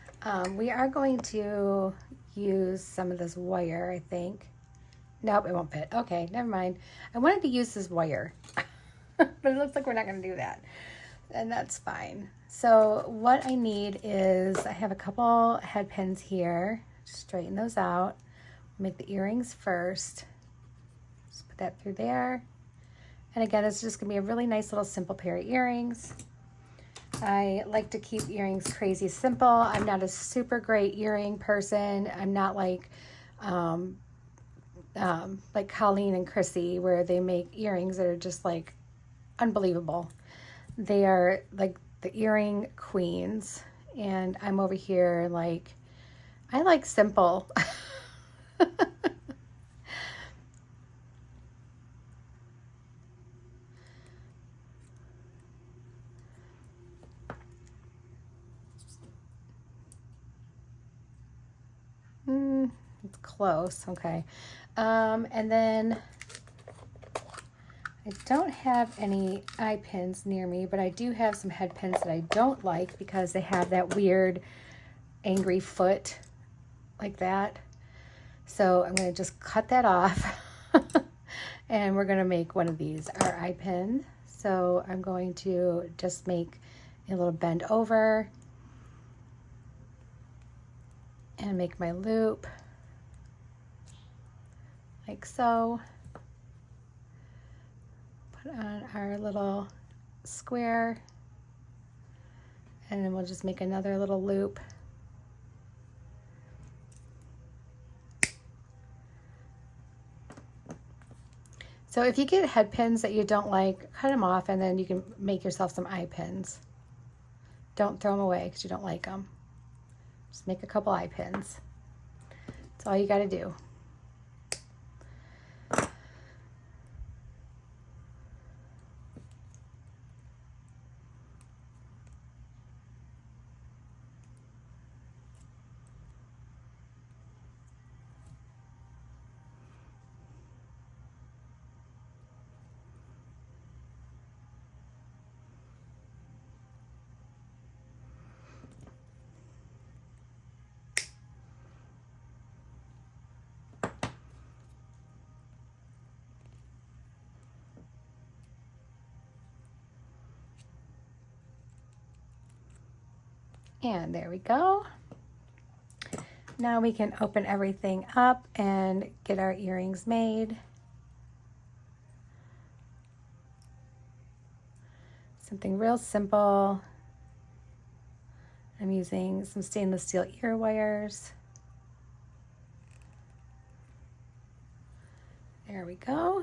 We are going to use some of this wire, I think. Nope, it won't fit. Okay, never mind. I wanted to use this wire, but it looks like we're not going to do that. And that's fine. So what I need is, I have a couple head pins here. Straighten those out. Make the earrings first. Just put that through there. And again, it's just going to be a really nice little simple pair of earrings. I like to keep earrings crazy simple. I'm not a super great earring person. I'm not like Colleen and Chrissy, where they make earrings that are just like unbelievable. They are like the earring queens, and I'm over here like, I like simple. It's close. Okay. And then I don't have any eye pins near me, but I do have some head pins that I don't like because they have that weird angry foot like that. So I'm going to just cut that off and we're going to make one of these our eye pin. So I'm going to just make a little bend over and make my loop like so. Put on our little square, and then we'll just make another little loop. So if you get head pins that you don't like, cut them off and then you can make yourself some eye pins. Don't throw them away because you don't like them. Just make a couple eye pins. That's all you got to do. And there we go. Now we can open everything up and get our earrings made. Something real simple. I'm using some stainless steel ear wires. There we go.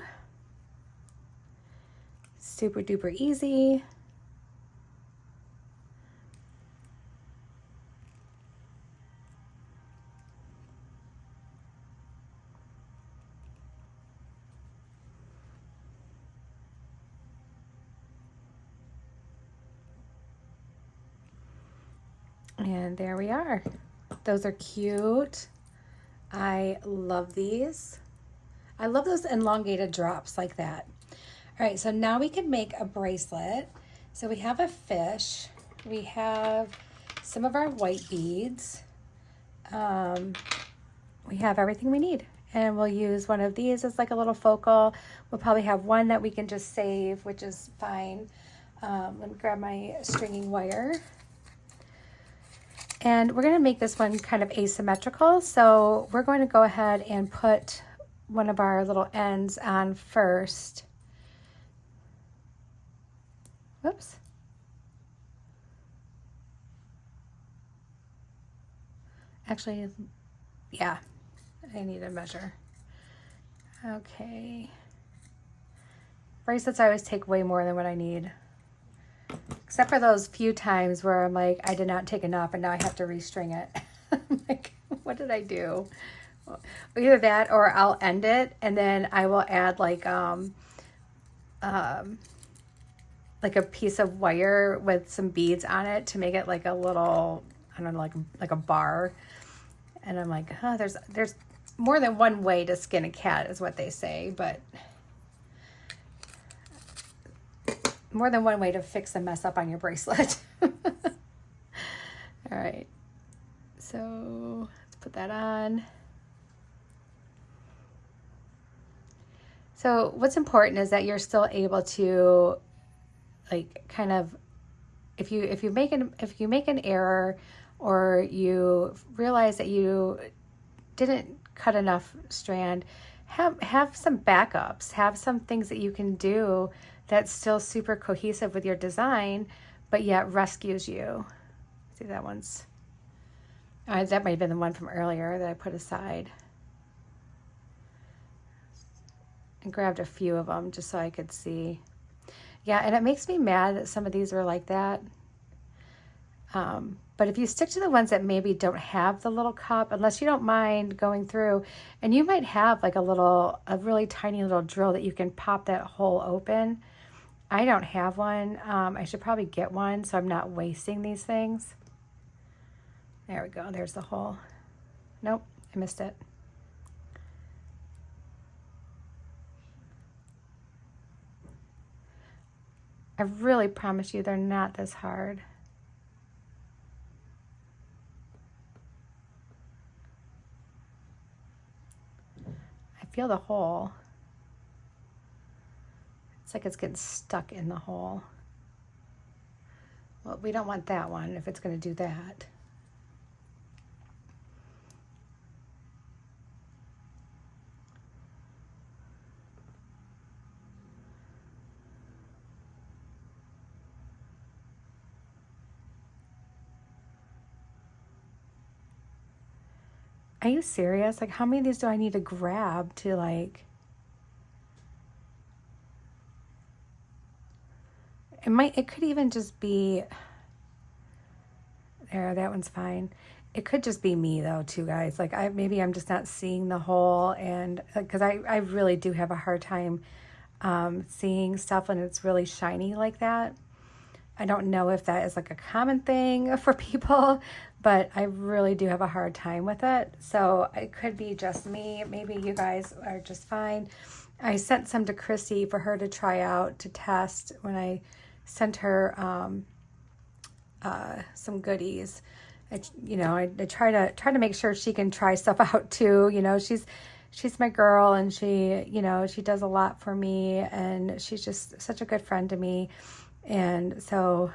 Super duper easy. And there we are. Those are cute. I love these. I love those elongated drops like that. All right, so now we can make a bracelet. So we have a fish. We have some of our white beads. We have everything we need. And we'll use one of these as like a little focal. We'll probably have one that we can just save, which is fine. Let me grab my stringing wire. And we're going to make this one kind of asymmetrical. So we're going to go ahead and put one of our little ends on first. Whoops. Actually, yeah, I need a measure. Okay. Bracelets I always take way more than what I need. Except for those few times where I'm like, I did not take enough and now I have to restring it. I'm like, what did I do? Either that or I'll end it and then I will add like a piece of wire with some beads on it to make it like a little, I don't know, like a bar. And I'm like, huh, there's more than one way to skin a cat is what they say, but more than one way to fix a mess up on your bracelet. All right, so let's put that on. So what's important is that you're still able to like kind of, if you make an error or you realize that you didn't cut enough strand, have some backups, have some things that you can do that's still super cohesive with your design, but yet rescues you. See, that one's, that might have been the one from earlier that I put aside. I grabbed a few of them just so I could see. Yeah, and it makes me mad that some of these are like that. But if you stick to the ones that maybe don't have the little cup, unless you don't mind going through, and you might have like a really tiny little drill that you can pop that hole open. I don't have one. I should probably get one so I'm not wasting these things. There we go. There's the hole. Nope, I missed it. I really promise you they're not this hard. I feel the hole. It's like it's getting stuck in the hole. Well, we don't want that one if it's going to do that. Are you serious? Like, how many of these do I need to grab to like... It could even just be... There, that one's fine. It could just be me though, too, guys. Like, maybe I'm just not seeing the hole, and because I really do have a hard time seeing stuff when it's really shiny like that. I don't know if that is like a common thing for people, but I really do have a hard time with it. So it could be just me. Maybe you guys are just fine. I sent some to Chrissy for her to try out, to test, when I sent her some goodies. I try to make sure she can try stuff out too. You know, she's my girl, and she does a lot for me, and she's just such a good friend to me. And so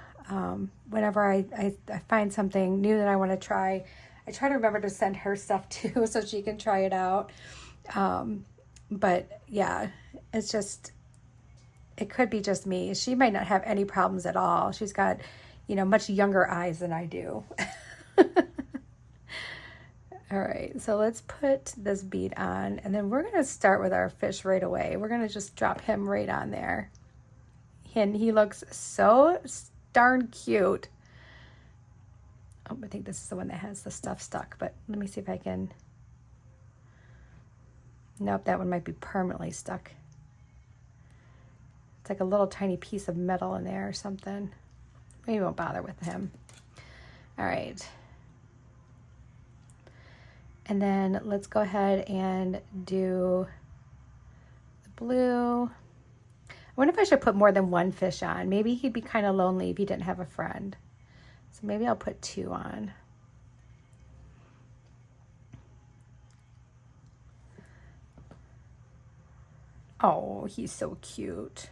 whenever I find something new that I want to try, I try to remember to send her stuff too so she can try it out. But yeah, it's just, it could be just me. She might not have any problems at all. She's got, you know, much younger eyes than I do. All right, so let's put this bead on, and then we're going to start with our fish right away. We're going to just drop him right on there. And he looks so darn cute. Oh, I think this is the one that has the stuff stuck, but let me see if I can. Nope, that one might be permanently stuck. It's like a little tiny piece of metal in there or something. Maybe we won't bother with him. All right. And then let's go ahead and do the blue. I wonder if I should put more than one fish on. Maybe he'd be kind of lonely if he didn't have a friend. So maybe I'll put 2 on. Oh, he's so cute.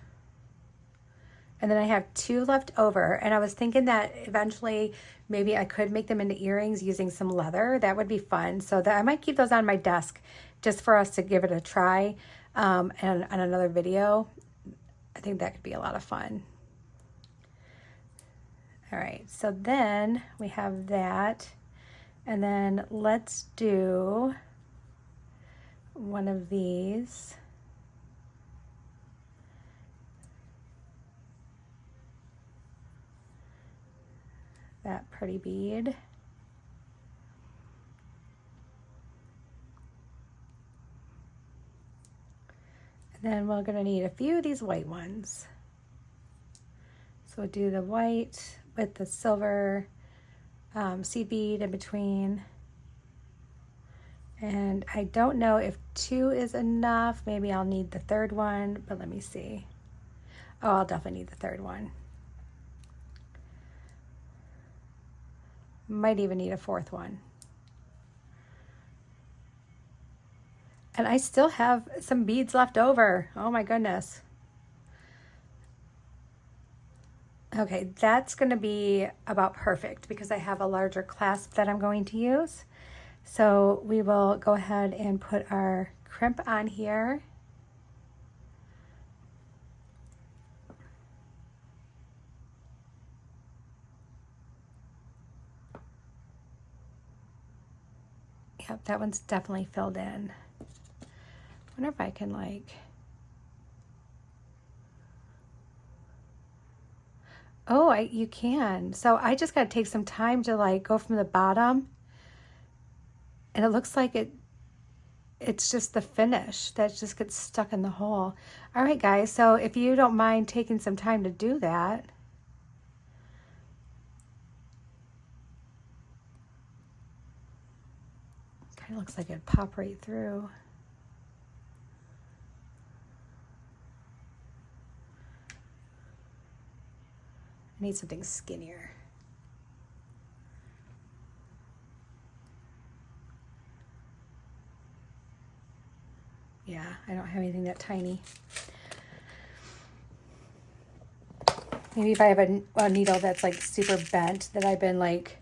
And then I have 2 left over, and I was thinking that eventually maybe I could make them into earrings using some leather. That would be fun. So that I might keep those on my desk just for us to give it a try and on another video. I think that could be a lot of fun. All right, so then we have that. And then let's do one of these. That pretty bead. And then we're going to need a few of these white ones. So we'll do the white with the silver seed bead in between. And I don't know if 2 is enough. Maybe I'll need the 3rd one, but let me see. Oh, I'll definitely need the 3rd one. Might even need a 4th one. And I still have some beads left over. Oh my goodness. Okay, that's going to be about perfect because I have a larger clasp that I'm going to use. So we will go ahead and put our crimp on here. Yep, that one's definitely filled in. I wonder if I can like... Oh, you can. So I just got to take some time to like go from the bottom. And it looks like it's just the finish that just gets stuck in the hole. All right, guys. So if you don't mind taking some time to do that. Kind of looks like it'd pop right through. I need something skinnier. Yeah, I don't have anything that tiny. Maybe if I have a needle that's like super bent that I've been like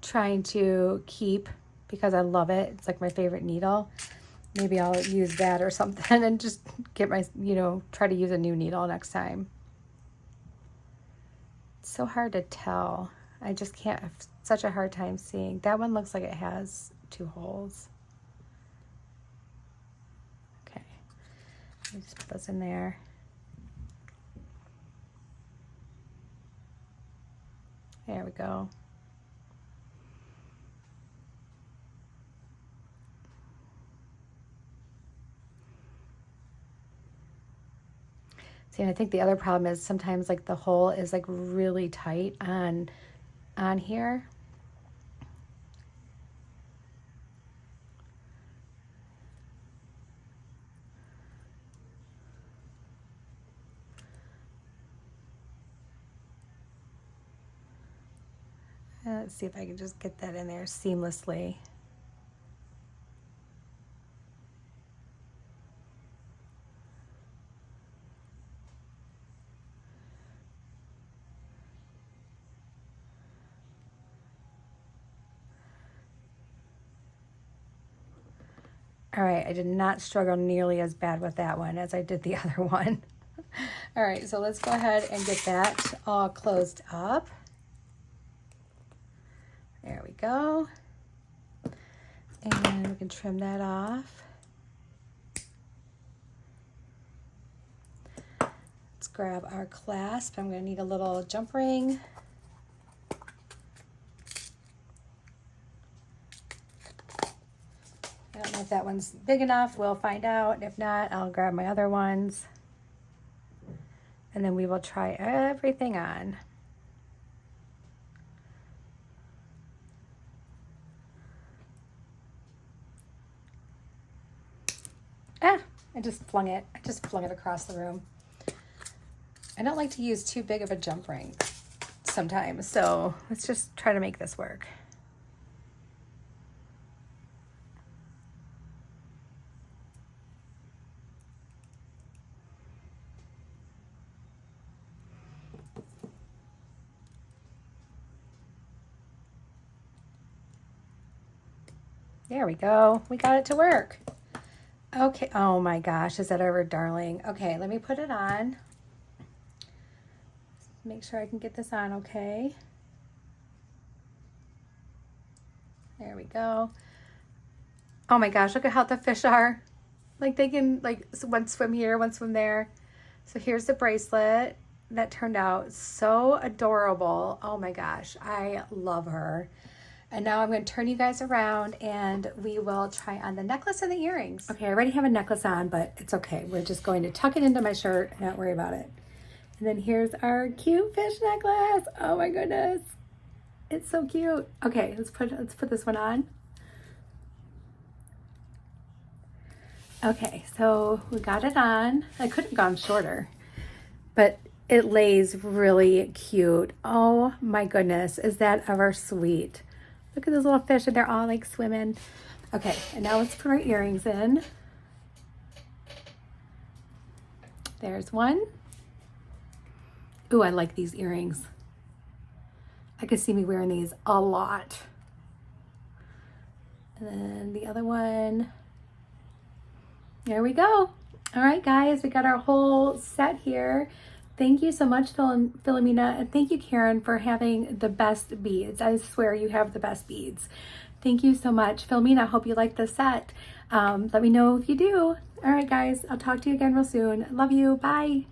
trying to keep because I love it. It's like my favorite needle. Maybe I'll use that or something and just get my, try to use a new needle next time. It's so hard to tell. I just can't have such a hard time seeing. That one looks like it has 2 holes. Okay, let me just put those in there. There we go. See, and I think the other problem is sometimes like the hole is like really tight on here. Let's see if I can just get that in there seamlessly. All right, I did not struggle nearly as bad with that one as I did the other one. All right, so let's go ahead and get that all closed up. There we go. And we can trim that off. Let's grab our clasp. I'm going to need a little jump ring. I don't know if that one's big enough. We'll find out. If not, I'll grab my other ones. And then we will try everything on. Ah, I just flung it. I just flung it across the room. I don't like to use too big of a jump ring sometimes, so let's just try to make this work. There we go. We got it to work. Okay. Oh my gosh, is that ever darling? Okay, let me put it on. Make sure I can get this on okay. There we go. Oh my gosh, look at how the fish are. Like they can, like, one swim here, one swim there. So here's the bracelet that turned out so adorable. Oh my gosh, I love her. And now I'm going to turn you guys around and we will try on the necklace and the earrings. Okay, I already have a necklace on, but it's okay. We're just going to tuck it into my shirt and not worry about it. And then here's our cute fish necklace. Oh my goodness. It's so cute. Okay, let's put this one on. Okay, so we got it on. I could have gone shorter, but it lays really cute. Oh my goodness, is that ever sweet? Look at those little fish and they're all like swimming. Okay, and now let's put our earrings in. There's one. Ooh, I like these earrings. I could see me wearing these a lot. And then the other one. There we go. All right, guys, we got our whole set here. Thank you so much, Filomena, and thank you, Karen, for having the best beads. I swear you have the best beads. Thank you so much. Filomena, I hope you like the set. Let me know if you do. All right, guys, I'll talk to you again real soon. Love you. Bye.